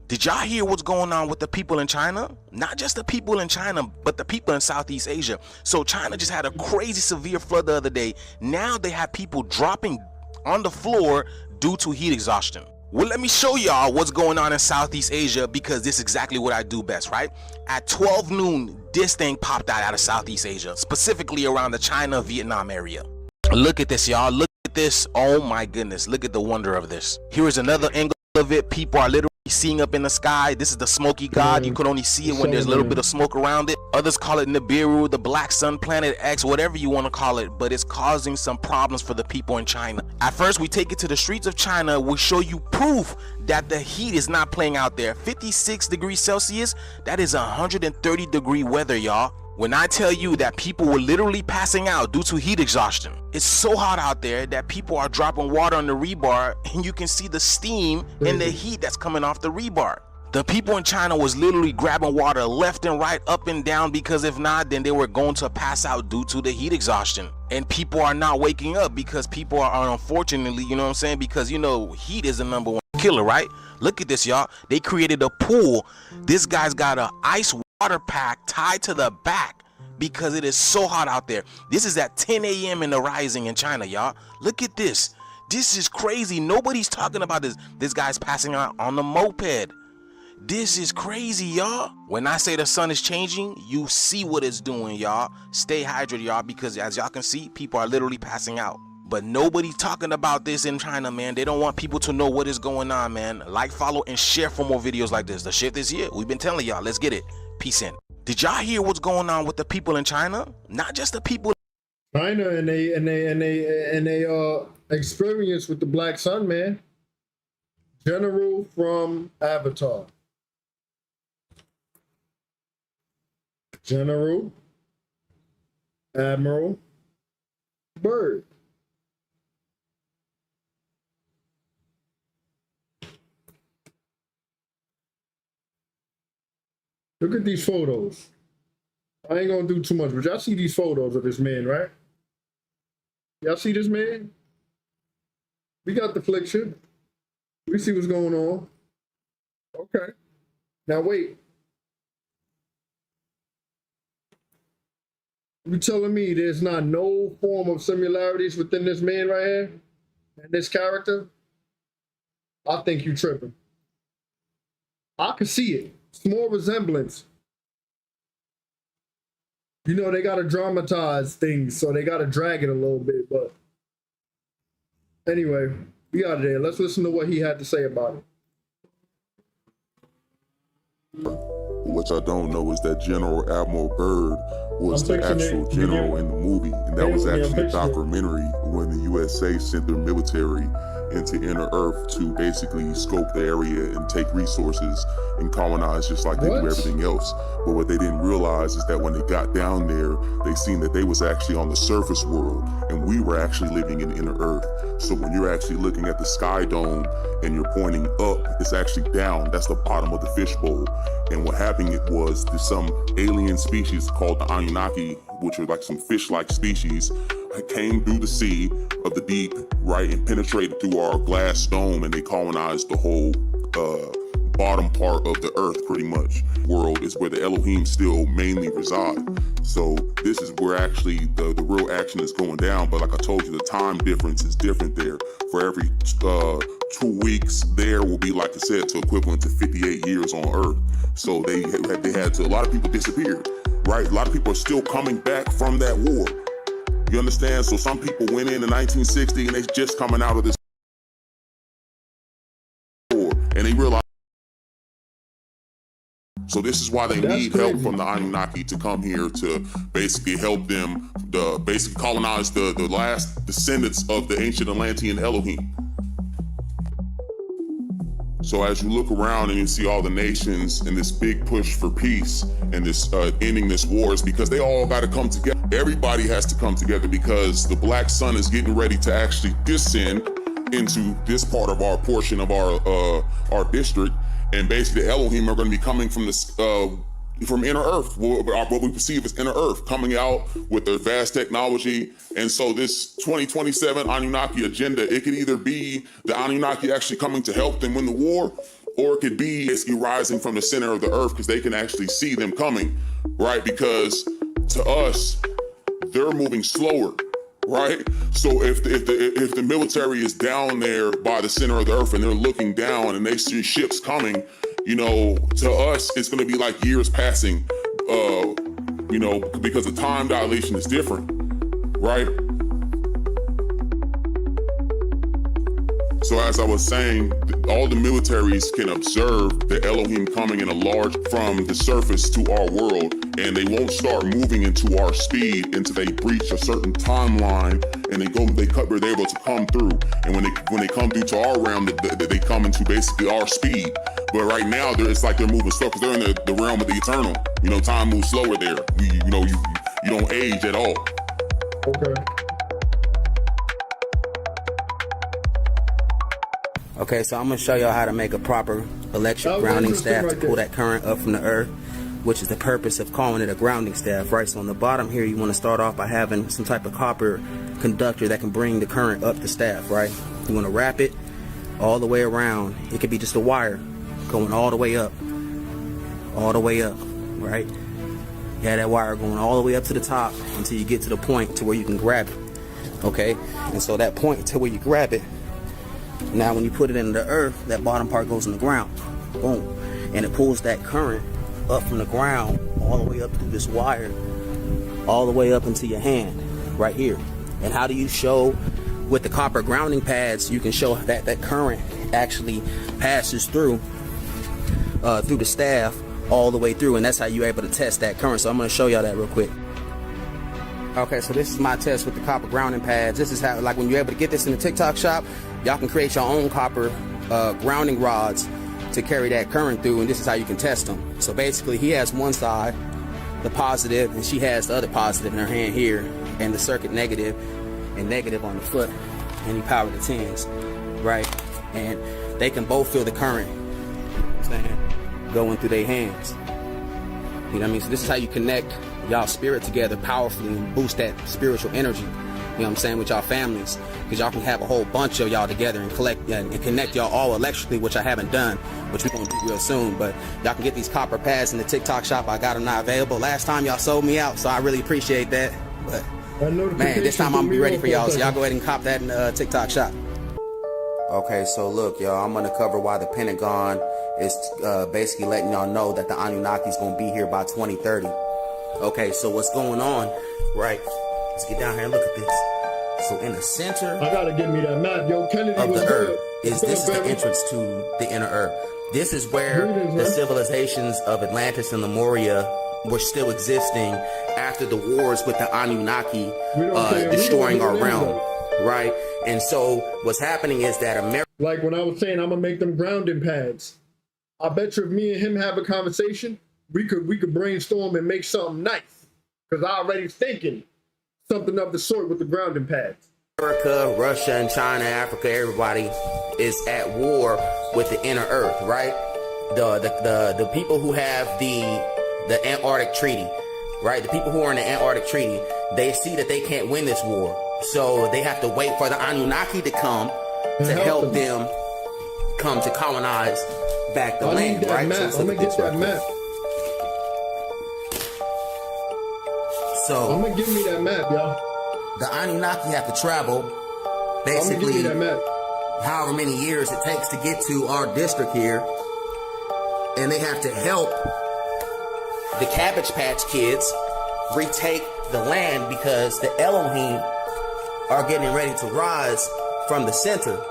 Did y'all hear what's going on with the people in China? Not just the people in China, but the people in Southeast Asia. So China just had a crazy severe flood the other day. Now they have people dropping on the floor due to heat exhaustion. Well, let me show y'all what's going on in Southeast Asia, because this is exactly what I do best, right? At 12 noon, this thing popped out of Southeast Asia, specifically around the China, Vietnam area. Look at this, y'all. Look at this. Oh my goodness. Look at the wonder of this. Here is another angle of it. People are literally seeing up in the sky. This is the smoky god. You can only see it when there's a little bit of smoke around it. Others call it Nibiru, the black sun, planet X, whatever you want to call it, but it's causing some problems for the people in China. At first, we take it to the streets of China. We show you proof that the heat is not playing out there. 56 degrees Celsius, that is 130 degree weather, y'all. When I tell you that people were literally passing out due to heat exhaustion, it's so hot out there that people are dropping water on the rebar, and you can see the steam and the heat that's coming off the rebar. The people in China was literally grabbing water left and right, up and down, because if not, then they were going to pass out due to the heat exhaustion. And people are not waking up because people are, unfortunately, you know what I'm saying, because, you know, heat is the #1 killer, right? Look at this, y'all. They created a pool. This guy's got an ice water pack tied to the back because it is so hot out there. This is at 10 a.m. in the rising in China, y'all. Look at this. This is crazy. Nobody's talking about this. This guy's passing out on the moped. This is crazy, y'all. When I say the sun is changing, you see what it's doing, y'all. Stay hydrated, y'all, because as y'all can see, people are literally passing out. But nobody's talking about this in China, man. They don't want people to know what is going on, man. Like, follow, and share for more videos like this. The shift is here. We've been telling y'all. Let's get it. Peace in. Did y'all hear what's going on with the people in China? Not just the people. China and they experience with the black sun, man. General from Avatar. General Admiral Byrd. Look at these photos. I ain't gonna do too much, but y'all see these photos of this man, right? Y'all see this man? We got the fliction. We see what's going on. Okay. Now wait. You telling me there's not no form of similarities within this man right here and this character? I think you tripping. I can see it. Small resemblance. You know, they got to dramatize things, so they got to drag it a little bit. But anyway, we out of there. Let's listen to what he had to say about it. What y'all don't know is that General Admiral Byrd was the actual general in the movie, and that was actually a documentary when the USA sent their military into inner Earth to basically scope the area and take resources and colonize just like they do everything else. But what they didn't realize is that when they got down there, they seen that they was actually on the surface world and we were actually living in inner Earth. So when you're actually looking at the sky dome and you're pointing up, it's actually down. That's the bottom of the fishbowl. And what happened was there's some alien species called the Anunnaki, which are like some fish-like species, came through the sea of the deep, right, and penetrated through our glass dome, and they colonized the whole bottom part of the earth, pretty much. World is where the Elohim still mainly reside. So this is where actually the real action is going down. But like I told you, the time difference is different there. For every 2 weeks there will be, like I said, to equivalent to 58 years on Earth. So they had to, a lot of people disappeared, right? A lot of people are still coming back from that war. You understand? So some people went in 1960 and they just coming out of this war, and they realize. So this is why they need help from the Anunnaki to come here to basically help them, basically colonize the last descendants of the ancient Atlantean Elohim. So as you look around and you see all the nations and this big push for peace and this ending this war, is because they all got to come together. Everybody has to come together because the black sun is getting ready to actually descend into this part of our portion of our district. And basically the Elohim are going to be coming from this from inner Earth, what we perceive as inner Earth, coming out with their vast technology. And so this 2027 Anunnaki agenda, it could either be the Anunnaki actually coming to help them win the war, or it could be basically rising from the center of the earth because they can actually see them coming, right? Because to us, they're moving slower, right? So if the military is down there by the center of the earth and they're looking down and they see ships coming, you know, to us, it's going to be like years passing, you know, because the time dilation is different, right? So as I was saying, all the militaries can observe the Elohim coming in a large from the surface to our world, and they won't start moving into our speed until they breach a certain timeline, and they're able to come through. And when they come through to our realm, they come into basically our speed. But right now, it's like they're moving slow because they're in the realm of the eternal. You know, time moves slower there. You don't age at all. Okay. Okay, so I'm going to show y'all how to make a proper electric grounding staff to pull that current up from the earth, which is the purpose of calling it a grounding staff, right? So on the bottom here, you want to start off by having some type of copper conductor that can bring the current up the staff, right? You want to wrap it all the way around. It could be just a wire going all the way up, right? You have that wire going all the way up to the top until you get to the point to where you can grab it, okay? And so that point to where you grab it, now when you put it in the earth, that bottom part goes in the ground, boom, and it pulls that current up from the ground all the way up through this wire, all the way up into your hand right here. And how do you show with the copper grounding pads? You can show that that current actually passes through the staff all the way through, and that's how you're able to test that current. So I'm going to show y'all that real quick. Okay, so this is my test with the copper grounding pads. This is how, like, when you're able to get this in the TikTok shop, y'all can create your own copper grounding rods to carry that current through, and this is how you can test them. So basically, he has one side, the positive, and she has the other positive in her hand here, and the circuit negative and negative on the foot, and he powered the 10s, right? And they can both feel the current, you know what I'm saying, going through their hands. You know what I mean? So this is how you connect y'all spirit together powerfully and boost that spiritual energy, you know what I'm saying, with y'all families, because y'all can have a whole bunch of y'all together and connect y'all all electrically, which I haven't done, which we're going to do real soon. But y'all can get these copper pads in the TikTok shop. I got them now available. Last time y'all sold me out, so I really appreciate that. But man, this time I'm gonna be ready for y'all, so y'all go ahead and cop that in the TikTok shop. Okay, so look, y'all, I'm gonna cover why the Pentagon is basically letting y'all know that the Anunnaki's gonna be here by 2030. Okay, so what's going on, right? Let's get down here and look at this. So in the center, I gotta get me that map, yo. Kennedy of was the good. earth is the entrance to the inner earth. This is where the civilizations of Atlantis and Lemuria were still existing after the wars with the Anunnaki destroying our realm, right? And so what's happening is that America... Like when I was saying, I'm going to make them grounding pads. I bet you if me and him have a conversation, we could brainstorm and make something nice. Because I already thinking something of the sort with the grounding pads. America, Russia, and China, Africa, everybody is at war with the inner earth, right? The people who have the Antarctic Treaty, right? The people who are in the Antarctic Treaty, they see that they can't win this war. So they have to wait for the Anunnaki to come to help them come to colonize back the land, right? Map. So I'm gonna get that map. So I'm gonna give me that map, y'all. The Anunnaki have to travel basically however many years it takes to get to our district here, and they have to help the Cabbage Patch Kids retake the land because the Elohim are getting ready to rise from the center.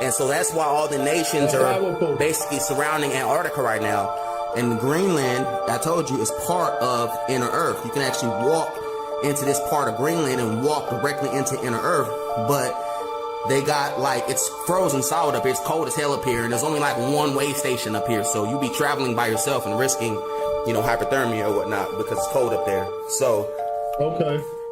And so that's why all the nations are basically surrounding Antarctica right now. And Greenland, I told you, is part of inner earth. You can actually walk into this part of Greenland and walk directly into inner earth, but they got it's frozen solid up here. It's cold as hell up here, and there's only one way station up here. So you be traveling by yourself and risking, hypothermia or whatnot because it's cold up there. So,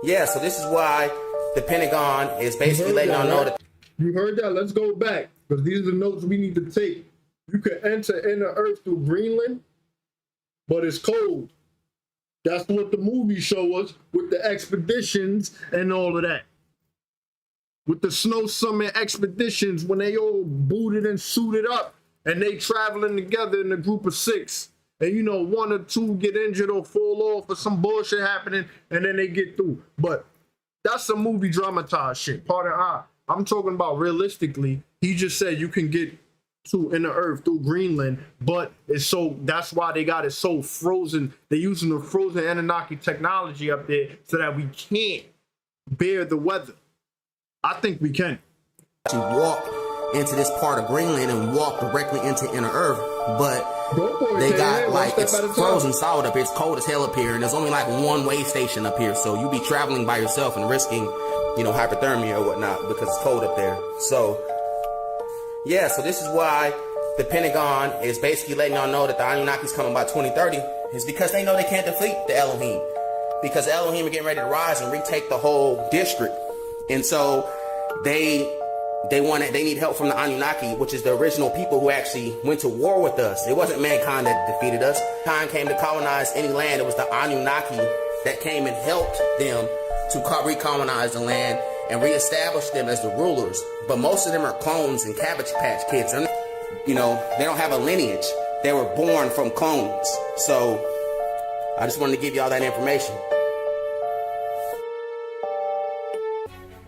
yeah, so this is why the Pentagon is basically letting y'all know that. You heard that? Let's go back, because these are the notes we need to take. You can enter inner earth through Greenland, but it's cold. That's what the movies show us with the expeditions and all of that. With the Snow Summit expeditions, when they all booted and suited up and they traveling together in a group of 6. And one or two get injured or fall off or some bullshit happening and then they get through. But that's some movie dramatized shit. Pardon I'm talking about realistically. He just said you can get to inner earth through Greenland, but that's why they got it so frozen. They're using the frozen Anunnaki technology up there so that we can't bear the weather. I think we can. To walk into this part of Greenland and walk directly into inner earth, but they got it's frozen solid up here. It's cold as hell up here, and there's only one way station up here. So you be traveling by yourself and risking, hypothermia or whatnot because it's cold up there. So yeah, so this is why the Pentagon is basically letting y'all know that the Anunnaki's coming by 2030 is because they know they can't defeat the Elohim, because the Elohim are getting ready to rise and retake the whole district. And so they need help from the Anunnaki, which is the original people who actually went to war with us. It wasn't mankind that defeated us. Time came to colonize any land. It was the Anunnaki that came and helped them to recolonize the land and reestablish them as the rulers. But most of them are clones and Cabbage Patch Kids. And, they don't have a lineage. They were born from clones. So I just wanted to give you all that information.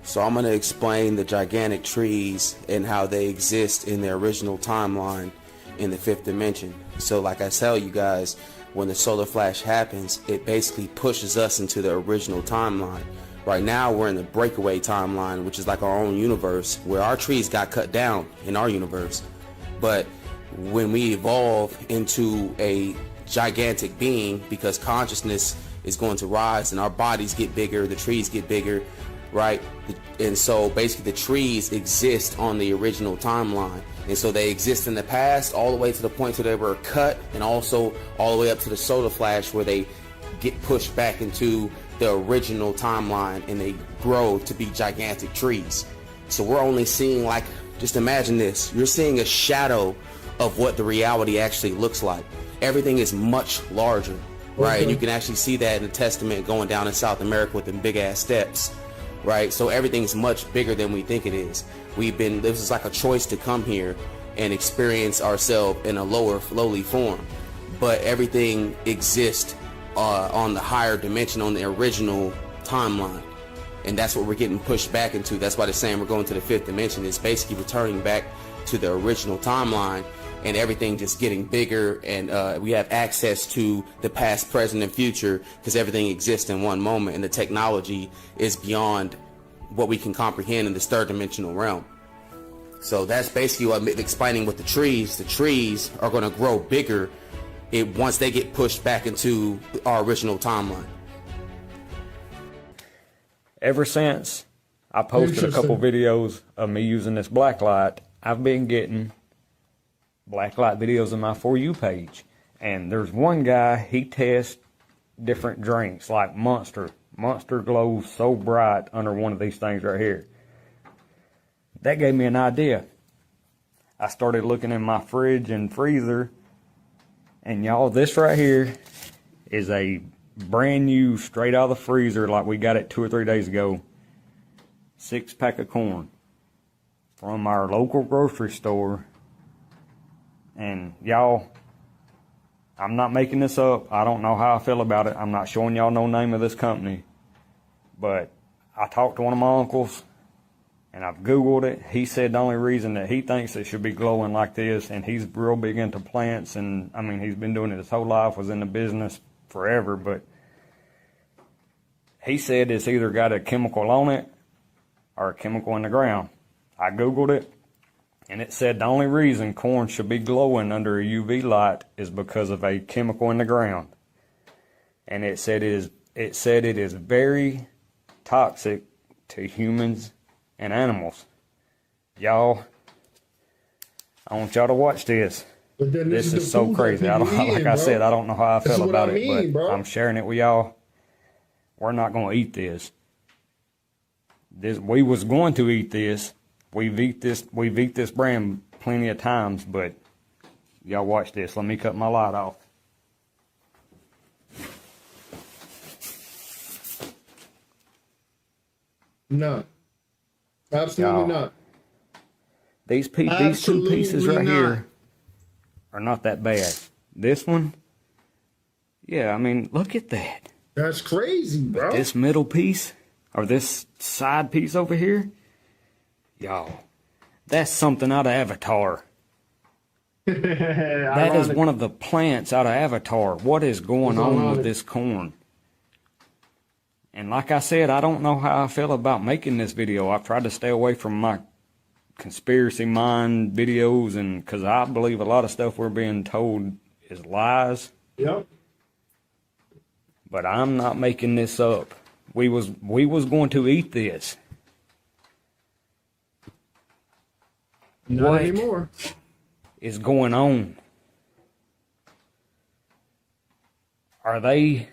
So I'm going to explain the gigantic trees and how they exist in their original timeline in the 5th dimension. So like I tell you guys, when the solar flash happens, it basically pushes us into the original timeline. Right now we're in the breakaway timeline, which is like our own universe, where our trees got cut down in our universe. But when we evolve into a gigantic being, because consciousness is going to rise and our bodies get bigger, the trees get bigger, right? And so basically the trees exist on the original timeline. And so they exist in the past all the way to the point where they were cut, and also all the way up to the solar flash where they get pushed back into the original timeline and they grow to be gigantic trees. So we're only seeing, just imagine this, you're seeing a shadow of what the reality actually looks like. Everything is much larger, right? And you can actually see that in the testament going down in South America with them big ass steps, right? So everything's much bigger than we think it is. This is like a choice to come here and experience ourselves in a lowly form, but everything exists on the higher dimension, on the original timeline. And that's what we're getting pushed back into. That's why they're saying we're going to the 5th dimension. It's basically returning back to the original timeline, and everything just getting bigger, and we have access to the past, present, and future because everything exists in one moment, and the technology is beyond what we can comprehend in this 3rd dimensional realm. So that's basically what I'm explaining with the trees. The trees are going to grow bigger once they get pushed back into our original timeline. Ever since I posted a couple videos of me using this black light, I've been getting black light videos on my For You page. And there's one guy, he tests different drinks like Monster. Monster glows so bright under one of these things right here. That gave me an idea. I started looking in my fridge and freezer, and y'all, this right here is a brand new, straight out of the freezer, like we got it 2 or 3 days ago, 6-pack of corn from our local grocery store. And y'all, I'm not making this up. I don't know how I feel about it. I'm not showing y'all no name of this company, but I talked to one of my uncles, and I've Googled it. He said the only reason that he thinks it should be glowing like this, and he's real big into plants, and I mean, he's been doing it his whole life, was in the business forever, but he said it's either got a chemical on it or a chemical in the ground. I Googled it, and it said the only reason corn should be glowing under a UV light is because of a chemical in the ground. And it said it is very toxic to humans and animals. Y'all, I want y'all to watch this. This is so crazy. I don't, like I said, I don't know how I feel about it, but I'm sharing it with y'all. We're not going to eat this. We was going to eat this. We've eat this brand plenty of times, but y'all watch this. Let me cut my light off. No. Absolutely not. These two pieces right here are not that bad. This one, yeah, I mean, look at that. That's crazy, bro. But this middle piece, or this side piece over here, y'all, that's something out of Avatar. That is one of the plants out of Avatar. What is going on with this corn? And like I said, I don't know how I feel about making this video. I've tried to stay away from my conspiracy mind videos, and because I believe a lot of stuff we're being told is lies. Yep. But I'm not making this up. We was going to eat this. Not anymore. Is going on? Are they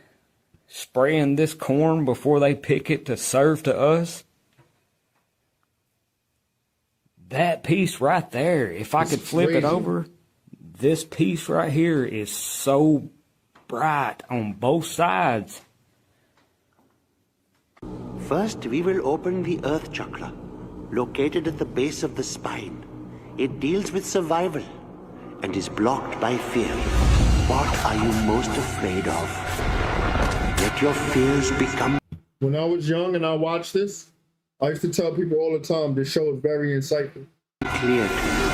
spraying this corn before they pick it to serve to us? That piece right there, if I could flip it over, this piece right here is so bright on both sides. First, we will open the Earth Chakra, located at the base of the spine. It deals with survival and is blocked by fear. What are you most afraid of? Let your fears become... When I was young and I watched this, I used to tell people all the time, this show is very insightful. Clear to you.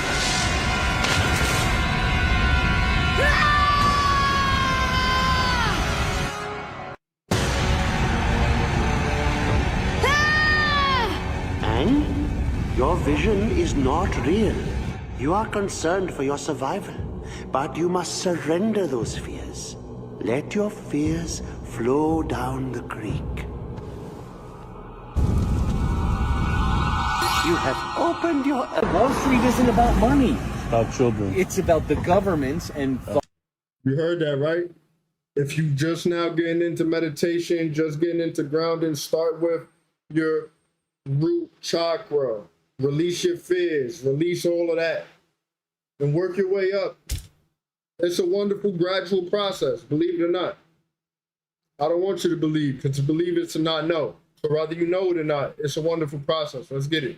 And your vision is not real. You are concerned for your survival, but you must surrender those fears. Let your fears flow down the creek. You have opened your... Wall Street isn't about money. It's about children. It's about the governments and... You heard that, right? If you just now getting into meditation, just getting into grounding, start with your root chakra. Release your fears. Release all of that. And work your way up. It's a wonderful, gradual process, believe it or not. I don't want you to believe, because to believe is to not know. So whether you know it or not, it's a wonderful process. Let's get it.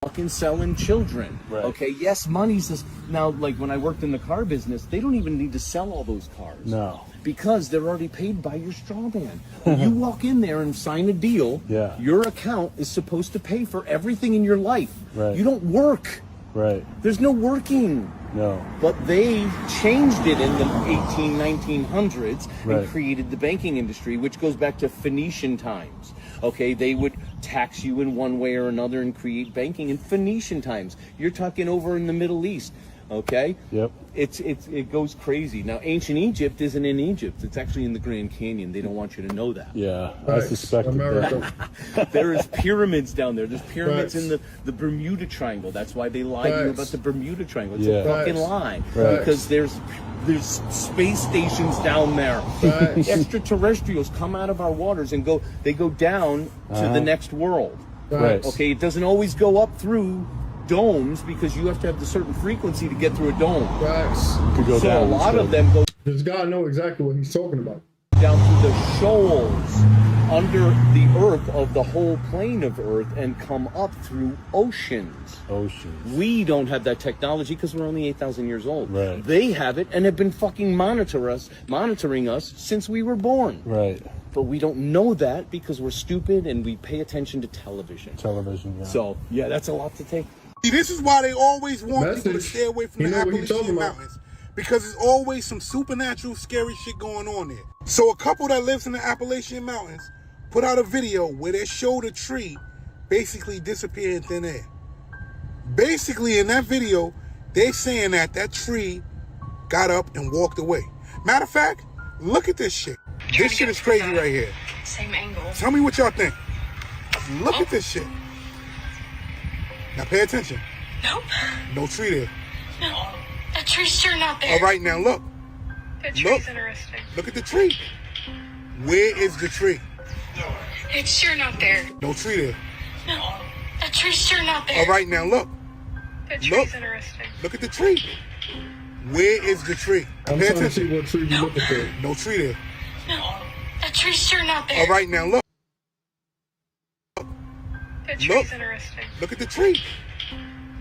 Fucking selling children. Right. Okay, yes, money's just... Now, like when I worked in the car business, they don't even need to sell all those cars. No. Because they're already paid by your strawman. When you walk in there and sign a deal, your account is supposed to pay for everything in your life. Right. You don't work. Right. There's no working. No. But they changed it in the 1900s Right. and created the banking industry, which goes back to Phoenician times, Okay, they would tax you in one way or another and create banking in Phoenician times. You're talking over in the Middle East. Okay. Yep. It goes crazy. Now, ancient Egypt isn't in Egypt. It's actually in the Grand Canyon. They don't want you to know that. Yeah, I suspected that. There is pyramids down there. There's pyramids in the Bermuda Triangle. That's why they lied to you about the Bermuda Triangle. It's a fucking lie. Because there's space stations down there. Extraterrestrials come out of our waters and go down to the next world. Okay, it doesn't always go up through domes because you have to have the certain frequency to get through a dome. So a lot of them go. This guy know exactly what he's talking about. Down through the shoals under the earth of the whole plane of Earth and come up through oceans. We don't have that technology because we're only 8,000 years old. They have it and have been fucking monitoring us since we were born. But we don't know that because we're stupid and we pay attention to television. Yeah. So, yeah, that's a lot to take. See, this is why they always want people to stay away from the Appalachian Mountains, because there's always some supernatural, scary shit going on there. So a couple that lives in the Appalachian Mountains put out a video where they showed a tree basically disappear in thin air. Basically, in that video, they saying that tree got up and walked away. Matter of fact, look at this shit. This shit is crazy right here. Same angle. Tell me what y'all think. Look at this shit. Now pay attention. Nope. No tree there. No. That tree's sure not there. All right, now look. That tree's interesting. Look at the tree. Where is the tree? It's sure not there. No tree there. No. That tree's sure not there. All right, now look. That tree's interesting. Look at the tree. Where is the tree? I'm Pay trying to attention. see what tree you looking for. No tree there. No. That tree's sure not there. All right, now look. That tree's interesting. Look at the tree.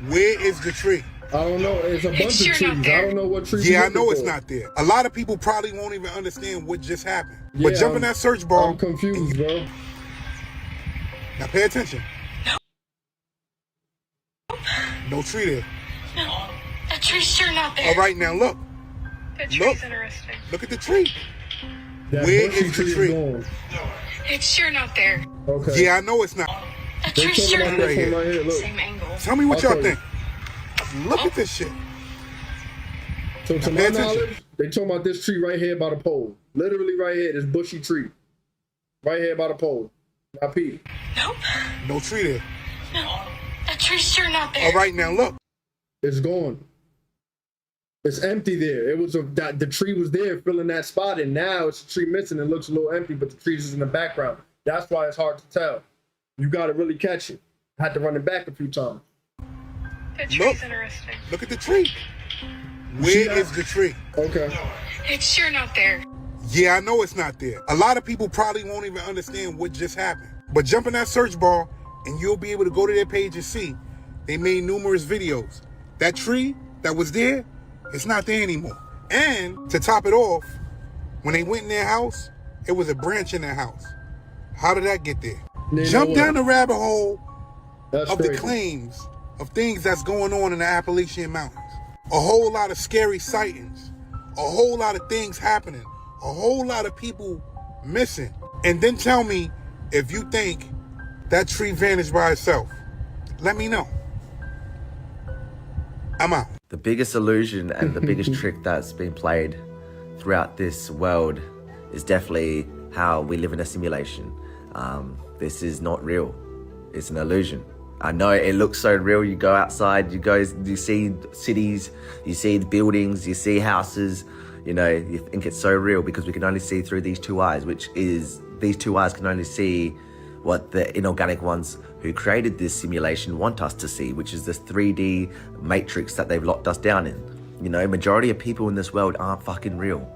Where is the tree? I don't know. It's a bunch of trees. I don't know what tree. Yeah, I know it's not there. A lot of people probably won't even understand what just happened. But jump in that search bar. I'm confused, bro. Now pay attention. No. No tree there. No. That tree's sure not there. All right, now look. That tree's interesting. Look at the tree. That Where bushy is the tree tree? gone. It's sure not there. Okay. Yeah, I know it's not. That tree's sure not Right here. Right here, look. Same angle. Tell me what I'll y'all tell you. think. Look at this shit. So to Now, my pay attention. knowledge, they talking about this tree right here by the pole. Literally right here, this bushy tree. Right here by the pole. Now peep. Nope. No tree there. No. That tree's sure not there. All right, now look. It's gone. It's empty there. It was the tree was there filling that spot, and now it's a tree missing. It looks a little empty, but the tree's just in the background. That's why it's hard to tell. You got to really catch it. I had to run it back a few times. That tree's interesting. Look at the tree. Where is the tree? Okay. It's sure not there. Yeah, I know it's not there. A lot of people probably won't even understand what just happened. But jump in that search bar and you'll be able to go to their page and see they made numerous videos. That tree that was there, it's not there anymore. And to top it off, when they went in their house, it was a branch in their house. How did that get there? Jump down the rabbit hole of the claims of things that's going on in the Appalachian Mountains. A whole lot of scary sightings, a whole lot of things happening, a whole lot of people missing. And then tell me if you think that tree vanished by itself. Let me know. I'm out. The biggest illusion and the biggest trick that's been played throughout this world is definitely how we live in a simulation. This is not real. It's an illusion. I know it looks so real. You go outside, you see cities, you see buildings, you see houses, you know, you think it's so real because we can only see through these two eyes, these two eyes can only see what the inorganic ones who created this simulation want us to see, which is this 3D matrix that they've locked us down in. You know, majority of people in this world aren't fucking real.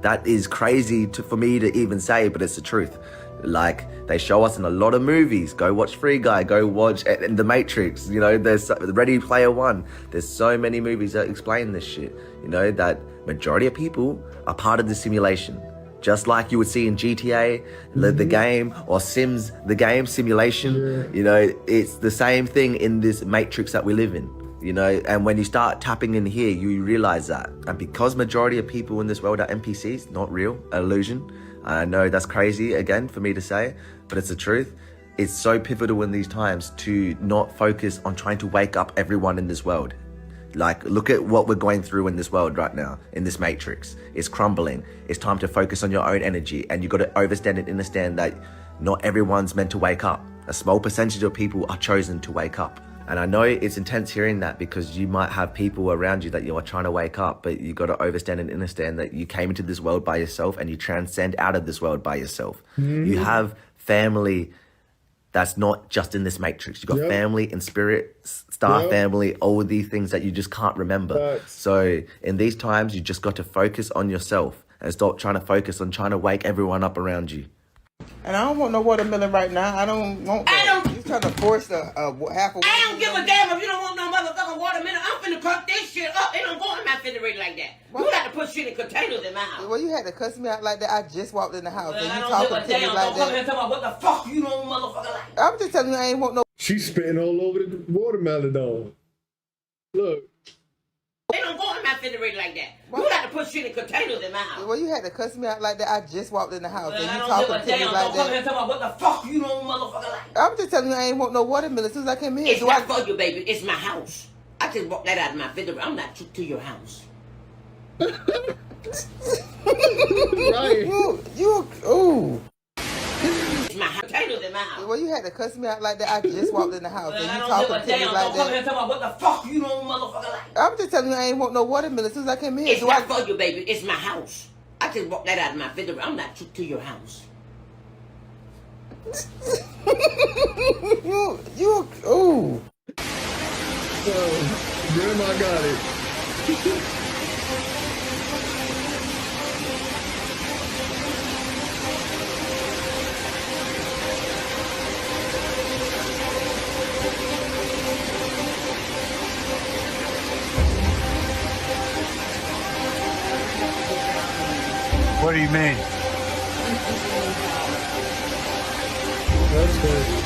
That is crazy for me to even say, but it's the truth. Like, they show us in a lot of movies. Go watch Free Guy, go watch The Matrix, you know, there's Ready Player One. There's so many movies that explain this shit, you know, that majority of people are part of the simulation. Just like you would see in GTA, the game, or Sims, the game simulation, you know, it's the same thing in this matrix that we live in. You know, and when you start tapping in here, you realize that. And because majority of people in this world are NPCs, not real, illusion. I know that's crazy, again, for me to say, but it's the truth. It's so pivotal in these times to not focus on trying to wake up everyone in this world. Like, look at what we're going through in this world right now, in this matrix. It's crumbling. It's time to focus on your own energy, and you got to understand that not everyone's meant to wake up. A small percentage of people are chosen to wake up. And I know it's intense hearing that, because you might have people around you that you are trying to wake up, but you got to understand and understand that you came into this world by yourself and you transcend out of this world by yourself. You have family that's not just in this matrix. You got family and spirit, star family, all of these things that you just can't remember. So in these times, you just got to focus on yourself and stop trying to focus on trying to wake everyone up around you. And I don't want no watermelon right now. I don't want that. He's trying to force a half a watermelon. I don't give a damn if you don't want no motherfucking watermelon. I'm finna cook this shit up. It don't go in my refrigerator like that. What? You got to put shit in containers in my house. Well, you had to cuss me out like that. I just walked in the house. Well, and I you don't talking give a to me damn. like Don't come here that. and tell me what the fuck you don't motherfucker like. I'm just telling you I ain't want no. She's spitting all over the watermelon though. Look. They don't go in my refrigerator like that. What? You got to put shit in containers in my house. Well, you had to cuss me out like that. I just walked in the house. Well, and I you don't give talking a to me damn. like Don't come here that. and tell me what the fuck you don't motherfucker like. I'm just telling you I ain't want no watermelon as soon as I came in. It's not for you, baby. It's my house. I just walked that out of my refrigerator. I'm not to your house. Right. Ooh. It's my house. Potatoes in my house. Well, you had to cuss me out like that. I just walked in the house. Well, and I you don't give talking a to me damn. like Don't come here that. and tell me what the fuck you don't motherfucker like. I'm just telling you I ain't want no watermelon as soon as I came in. It's not for you, baby. It's my house. I just walked that out of my refrigerator. I'm not to your house. Ooh. Grandma got it. What do you mean? That's good.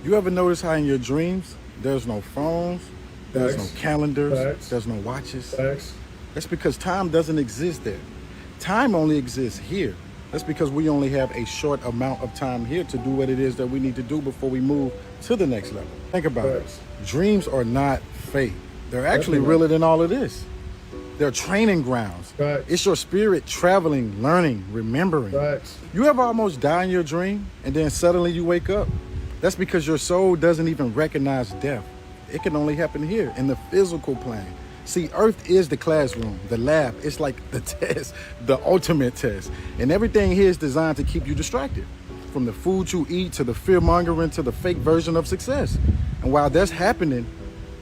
You ever notice how in your dreams, there's no phones, there's no calendars, there's no watches? That's because time doesn't exist there. Time only exists here. That's because we only have a short amount of time here to do what it is that we need to do before we move to the next level. Think about it. Dreams are not fake. They're actually realer than all of this. They're training grounds. It's your spirit traveling, learning, remembering. You ever almost die in your dream and then suddenly you wake up? That's because your soul doesn't even recognize death. It can only happen here in the physical plane. See, Earth is the classroom, the lab. It's like the test, the ultimate test. And everything here is designed to keep you distracted. From the food you eat to the fear-mongering to the fake version of success. And while that's happening,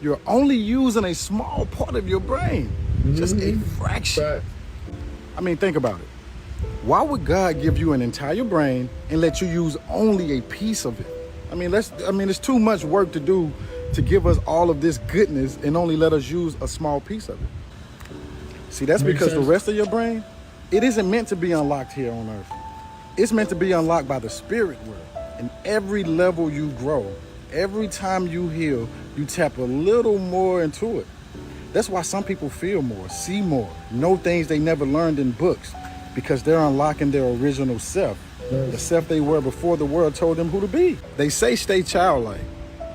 you're only using a small part of your brain. Just a fraction. I mean, think about it. Why would God give you an entire brain and let you use only a piece of it? I mean, it's too much work to do to give us all of this goodness and only let us use a small piece of it. See, that's because the rest of your brain, it isn't meant to be unlocked here on Earth. It's meant to be unlocked by the spirit world. And every level you grow, every time you heal, you tap a little more into it. That's why some people feel more, see more, know things they never learned in books, because they're unlocking their original self, the self they were before the world told them who to be. They say stay childlike,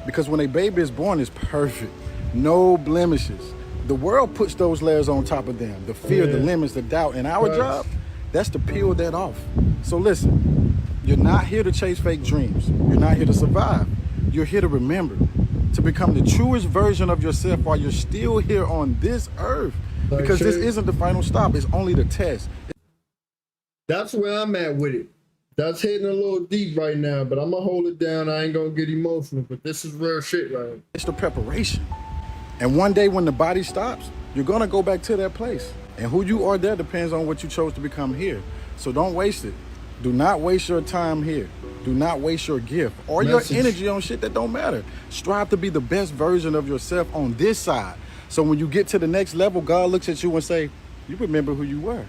because when a baby is born, it's perfect, no blemishes. The world puts those layers on top of them, the fear, the limits, the doubt, and our job, that's to peel that off. So listen, you're not here to chase fake dreams. You're not here to survive. You're here to remember, to become the truest version of yourself while you're still here on this earth. Because this isn't the final stop, it's only the test. That's where I'm at with it. That's hitting a little deep right now, but I'm gonna hold it down. I ain't gonna get emotional, but this is real shit right now. It's the preparation. And one day when the body stops, you're gonna go back to that place. And who you are there depends on what you chose to become here. So don't waste it. Do not waste your time here. Do not waste your gift or your energy on shit that don't matter. Strive to be the best version of yourself on this side. So when you get to the next level, God looks at you and say, you remember who you were.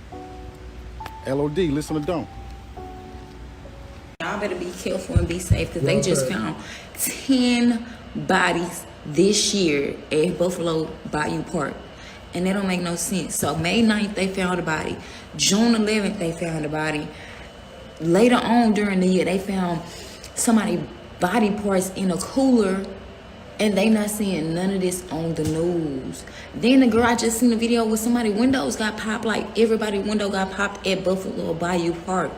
LOD, listen to Don't. Y'all better be careful and be safe because they just found 10 bodies this year at Buffalo Bayou Park. And that don't make no sense. So May 9th, they found a body. June 11th, they found a body. Later on during the year, they found somebody's body parts in a cooler, and they not seeing none of this on the news. Then the girl, I just seen a video where somebody's windows got popped, like everybody's window got popped at Buffalo Bayou Park.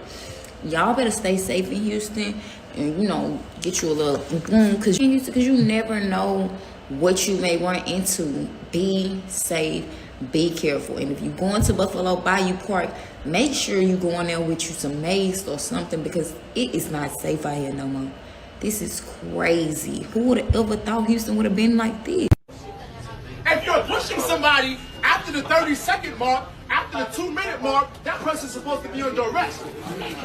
Y'all better stay safe in Houston and, you know, get you a little because you never know what you may run into. Be safe, be careful. And if you go into Buffalo Bayou Park, make sure you go in there with you some mace or something because it is not safe out here no more. This is crazy. Who would have ever thought Houston would have been like this? If you're pushing somebody after the 30-second mark, after the 2-minute mark, that person's supposed to be under arrest.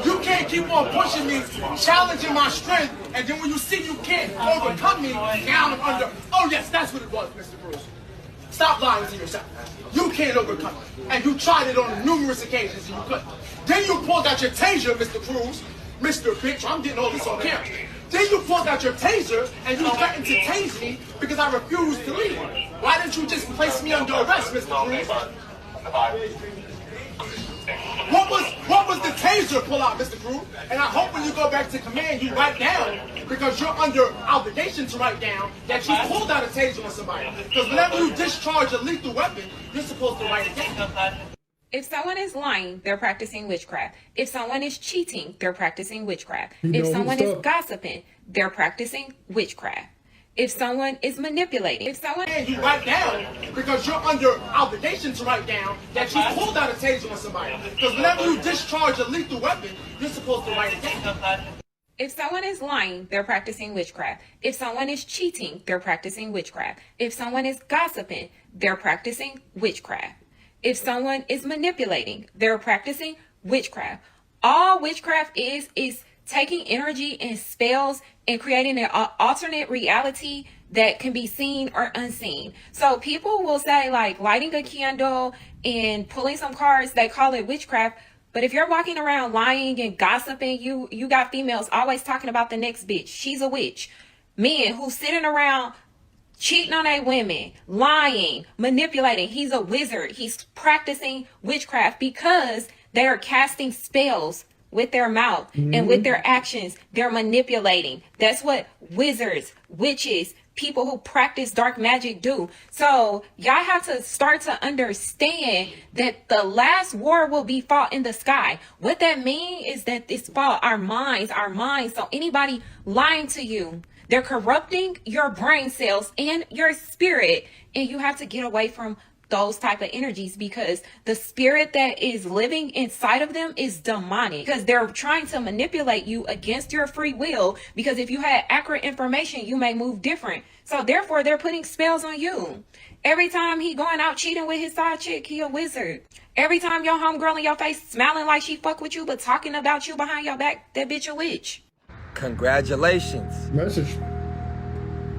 You can't keep on pushing me, challenging my strength, and then when you see you can't overcome me, now I'm under. Oh yes, that's what it was, Mr. Bruce. Stop lying to yourself. You can't overcome it. And you tried it on numerous occasions and you couldn't. Then you pulled out your taser, Mr. Cruz. Mr. Bitch, I'm getting all this on camera. Then you pulled out your taser and you threatened to tase me because I refused to leave. Why didn't you just place me under arrest, Mr. Cruz? What was the taser pull out, Mr. Cruz? And I hope when you go back to command, you write down, because you're under obligation to write down that you pulled out a taser on somebody. Because whenever you discharge a lethal weapon, you're supposed to write it down. If someone is lying, they're practicing witchcraft. If someone is cheating, they're practicing witchcraft. If someone is gossiping, they're practicing witchcraft. If someone is manipulating, if someone... And you write down, because you're under obligation to write down that you pulled out a taser on somebody. Because whenever you discharge a lethal weapon, you're supposed to write it down. If someone is lying, they're practicing witchcraft. If someone is cheating, they're practicing witchcraft. If someone is gossiping, they're practicing witchcraft. If someone is manipulating, they're practicing witchcraft. All witchcraft is taking energy and spells and creating an alternate reality that can be seen or unseen. So people will say like lighting a candle and pulling some cards, they call it witchcraft. But if you're walking around lying and gossiping, you got females always talking about the next bitch. She's a witch. Men who's sitting around cheating on their women, lying, manipulating. He's a wizard. He's practicing witchcraft because they are casting spells with their mouth and with their actions. They're manipulating. That's what wizards, witches, people who practice dark magic do. So y'all have to start to understand that the last war will be fought in the sky. What that means is that it's fought our minds. So anybody lying to you, they're corrupting your brain cells and your spirit, and you have to get away from those type of energies because the spirit that is living inside of them is demonic because they're trying to manipulate you against your free will because if you had accurate information, you may move different. So therefore, they're putting spells on you. Every time he going out cheating with his side chick, he a wizard. Every time your homegirl in your face smiling like she fuck with you but talking about you behind your back, that bitch a witch. Congratulations. Message.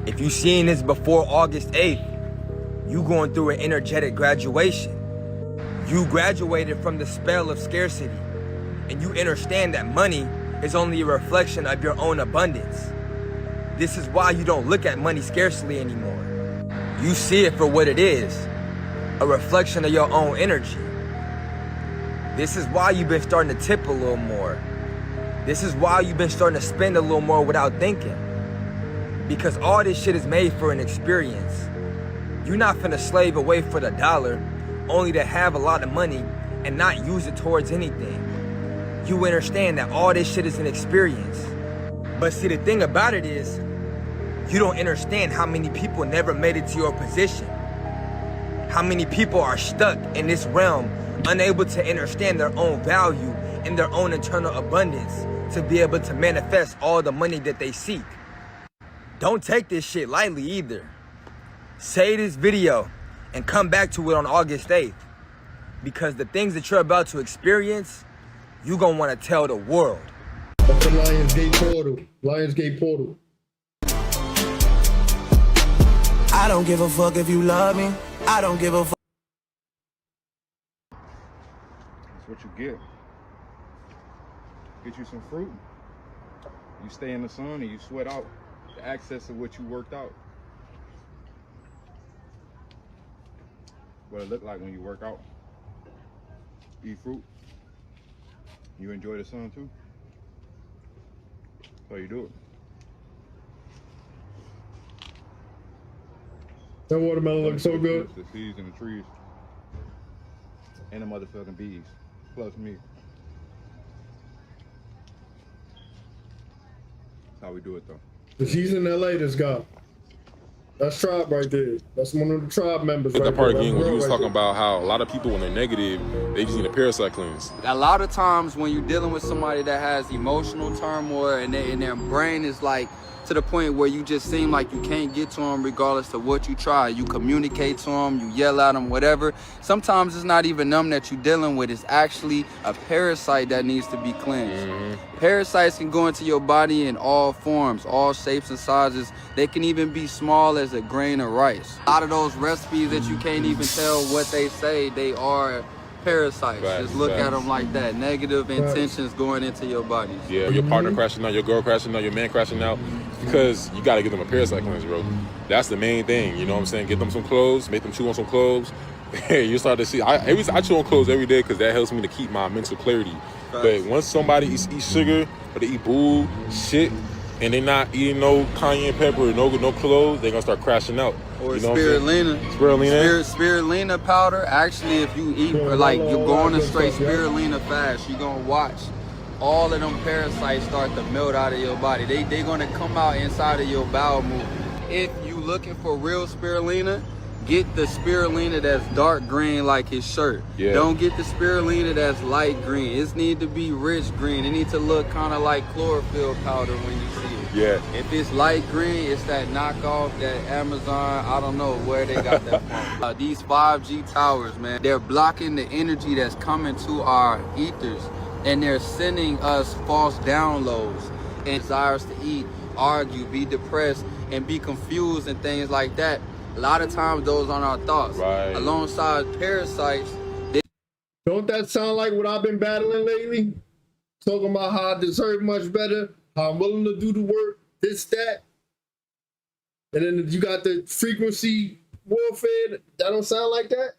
If you seen this before August 8th, you going through an energetic graduation. You graduated from the spell of scarcity, and you understand that money is only a reflection of your own abundance. This is why you don't look at money scarcely anymore. You see it for what it is, a reflection of your own energy. This is why you've been starting to tip a little more. This is why you've been starting to spend a little more without thinking. Because all this shit is made for an experience. You're not finna slave away for the dollar, only to have a lot of money and not use it towards anything. You understand that all this shit is an experience. But see, the thing about it is, you don't understand how many people never made it to your position. How many people are stuck in this realm, unable to understand their own value and their own internal abundance to be able to manifest all the money that they seek. Don't take this shit lightly either. Save this video and come back to it on August 8th. because the things that you're about to experience, you gonna want to tell the world. That's the Lionsgate portal. Lionsgate portal. I don't give a fuck if you love me. I don't give a fuck. That's what you get. Get you some fruit. You stay in the sun and you sweat out the excess of what you worked out. What it look like when you work out. Eat fruit. You enjoy the sun too. So you do it. That watermelon looks so good. The seeds and the trees. And the motherfucking bees. Plus me. That's how we do it though. He's in LA, this guy. That's Tribe right there. That's one of the Tribe members right The part there. again when you was talking about how a lot of people when they're negative, they just need a parasite cleanse. A lot of times when you're dealing with somebody that has emotional turmoil and their brain is like to the point where you just seem like you can't get to them regardless of what you try. You communicate to them, you yell at them, whatever. Sometimes it's not even them that you're dealing with. It's actually a parasite that needs to be cleansed. Parasites can go into your body in all forms, all shapes and sizes. They can even be small as a grain of rice. A lot of those recipes that you can't even tell what they say, they are parasites. Just look at them like that. Negative intentions going into your body. Yeah, your partner crashing out, your girl crashing out, your man crashing out, because you got to give them a parasite cleanse, bro. That's the main thing, you know what I'm saying? Get them some clothes, make them chew on some clothes. You start to see, I chew on clothes every day because that helps me to keep my mental clarity. But once somebody eats sugar or they eat bull shit and they're not eating no cayenne pepper or no clothes, they're gonna start crashing out. Or you know spirulina. Spirulina powder. Actually, if you eat like you're going a straight spirulina fast, you're gonna watch all of them parasites start to melt out of your body. They're gonna come out inside of your bowel movement. If you looking for real spirulina, get the spirulina that's dark green like his shirt. Don't get the spirulina that's light green. It need to be rich green. It needs to look kind of like chlorophyll powder when you see it. If it's light green, it's that knockoff, that Amazon, I don't know where they got that from. These 5G towers, man, they're blocking the energy that's coming to our ethers, and they're sending us false downloads and desires to eat, argue, be depressed, and be confused and things like that. A lot of times those aren't our thoughts. Alongside parasites. Don't that sound like what I've been battling lately? Talking about how I deserve much better, how I'm willing to do the work, this, that. And then you got the frequency warfare. That don't sound like that?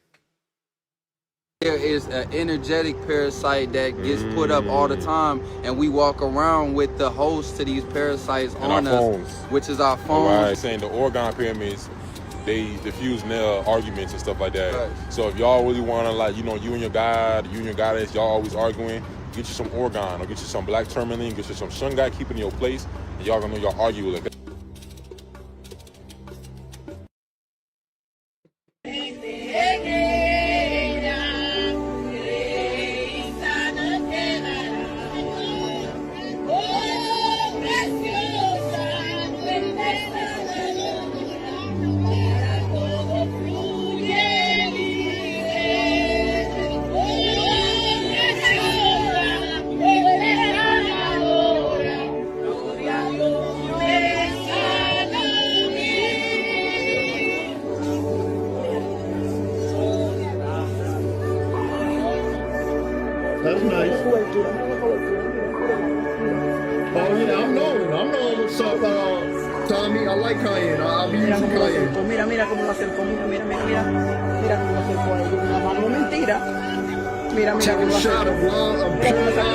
There is an energetic parasite that gets put up all the time, and we walk around with the host to these parasites on us, phones. Which is our phones. Saying the organ pyramids, they diffuse their arguments and stuff like that. So if y'all really want to, like, you know, you and your goddess, y'all always arguing, get you some organ or get you some black tourmaline, get you some shungite, keep it in your place, and y'all gonna know y'all argue like that. That's nice. Oh yeah, I'm knowing what's up, Tommy. I like cayenne. I'll be using cayenne. Mira, mira cómo lo acercó, mira, mira, mira, mira. Mira cómo lo acercó a ellos. Una mano, no mentira. Mira, mira cómo lo acercó.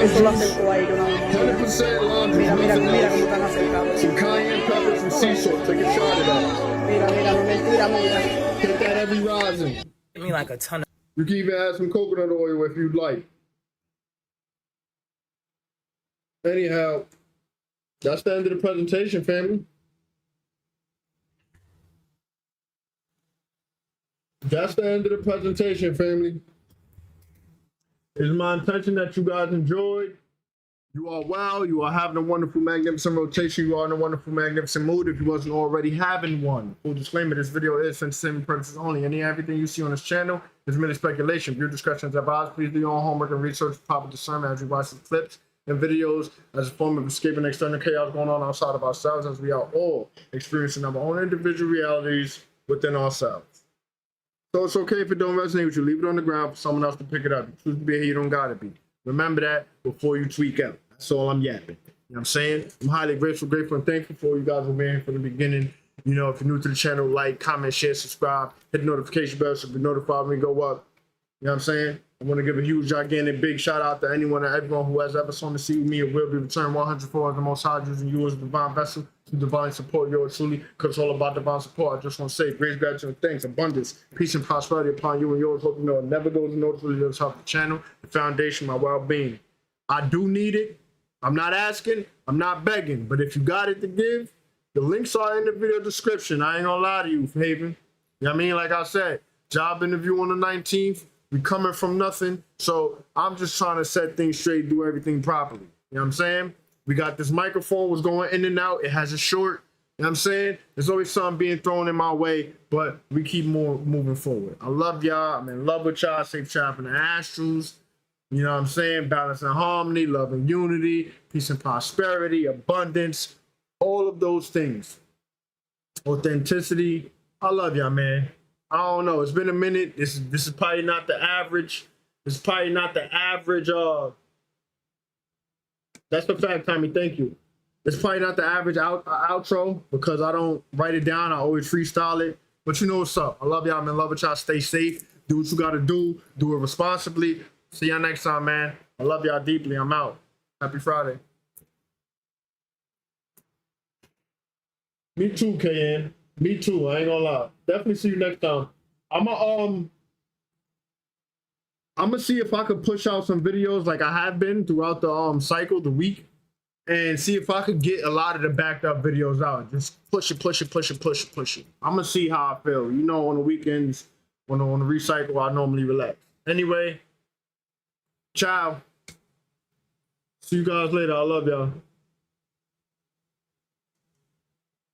Eso lo acercó a ellos. 100% laundry. Mira, mira, mira cómo están acercados. Some cayenne pepper, some sea salt. Take a shot of that. Mira, mira, no mentira, mira. Take that every rising. Give me like a ton of. You can even add some coconut oil if you'd like. Anyhow, that's the end of the presentation, family. That's the end of the presentation, family. It's my intention that you guys enjoyed. You are well. You are having a wonderful, magnificent rotation. You are in a wonderful, magnificent mood if you wasn't already having one. Full disclaimer, this video is for entertainment purposes only. Any and everything you see on this channel is merely speculation. Viewer discretion is advised. Please do your own homework and research with proper discernment as you watch the clips and videos as a form of escaping external chaos going on outside of ourselves, as we are all experiencing our own individual realities within ourselves. So it's okay if it don't resonate with you. Leave it on the ground for someone else to pick it up. You choose to be here, you don't gotta be. Remember that before you tweak out. That's all I'm yapping. You know what I'm saying? I'm highly grateful, and thankful for you guys for being here from the beginning. You know, if you're new to the channel, like, comment, share, subscribe, hit the notification bell so be notified when we go up. You know what I'm saying? I want to give a huge, gigantic, big shout out to anyone and everyone who has ever sown the seed with me or will be returned 100-fold as the Most High using you as a divine vessel to divine support yours truly, because it's all about divine support. I just want to say grace, gratitude, and thanks, abundance, peace, and prosperity upon you and yours. Hope you know it never goes unnoticed. Really does help the channel, the foundation, my well-being. I do need it. I'm not asking, I'm not begging, but if you got it to give, the links are in the video description. I ain't gonna lie to you, Haven. You know what I mean? Like I said, job interview on the 19th. We coming from nothing. So I'm just trying to set things straight, do everything properly. You know what I'm saying? We got this microphone was going in and out. It has a short. You know what I'm saying? There's always something being thrown in my way, but we keep moving forward. I love y'all. I'm in love with y'all. Safe travel in the Astros. You know what I'm saying? Balance and harmony, love and unity, peace and prosperity, abundance, all of those things. Authenticity. I love y'all, man. I don't know. It's been a minute. This is probably not the average. It's probably not the average. That's the fact, Tommy. Thank you. It's probably not the average outro because I don't write it down. I always freestyle it. But you know what's up. I love y'all. I'm in love with y'all. Stay safe. Do what you got to do. Do it responsibly. See y'all next time, man. I love y'all deeply. I'm out. Happy Friday. Me too, KN. Me too. I ain't gonna lie. Definitely see you next time. I'ma see if I could push out some videos like I have been throughout the cycle, the week, and see if I could get a lot of the backed up videos out. Just push it. I'm gonna see how I feel. You know, on the weekends, on the recycle, I normally relax. Anyway. Ciao. See you guys later. I love y'all.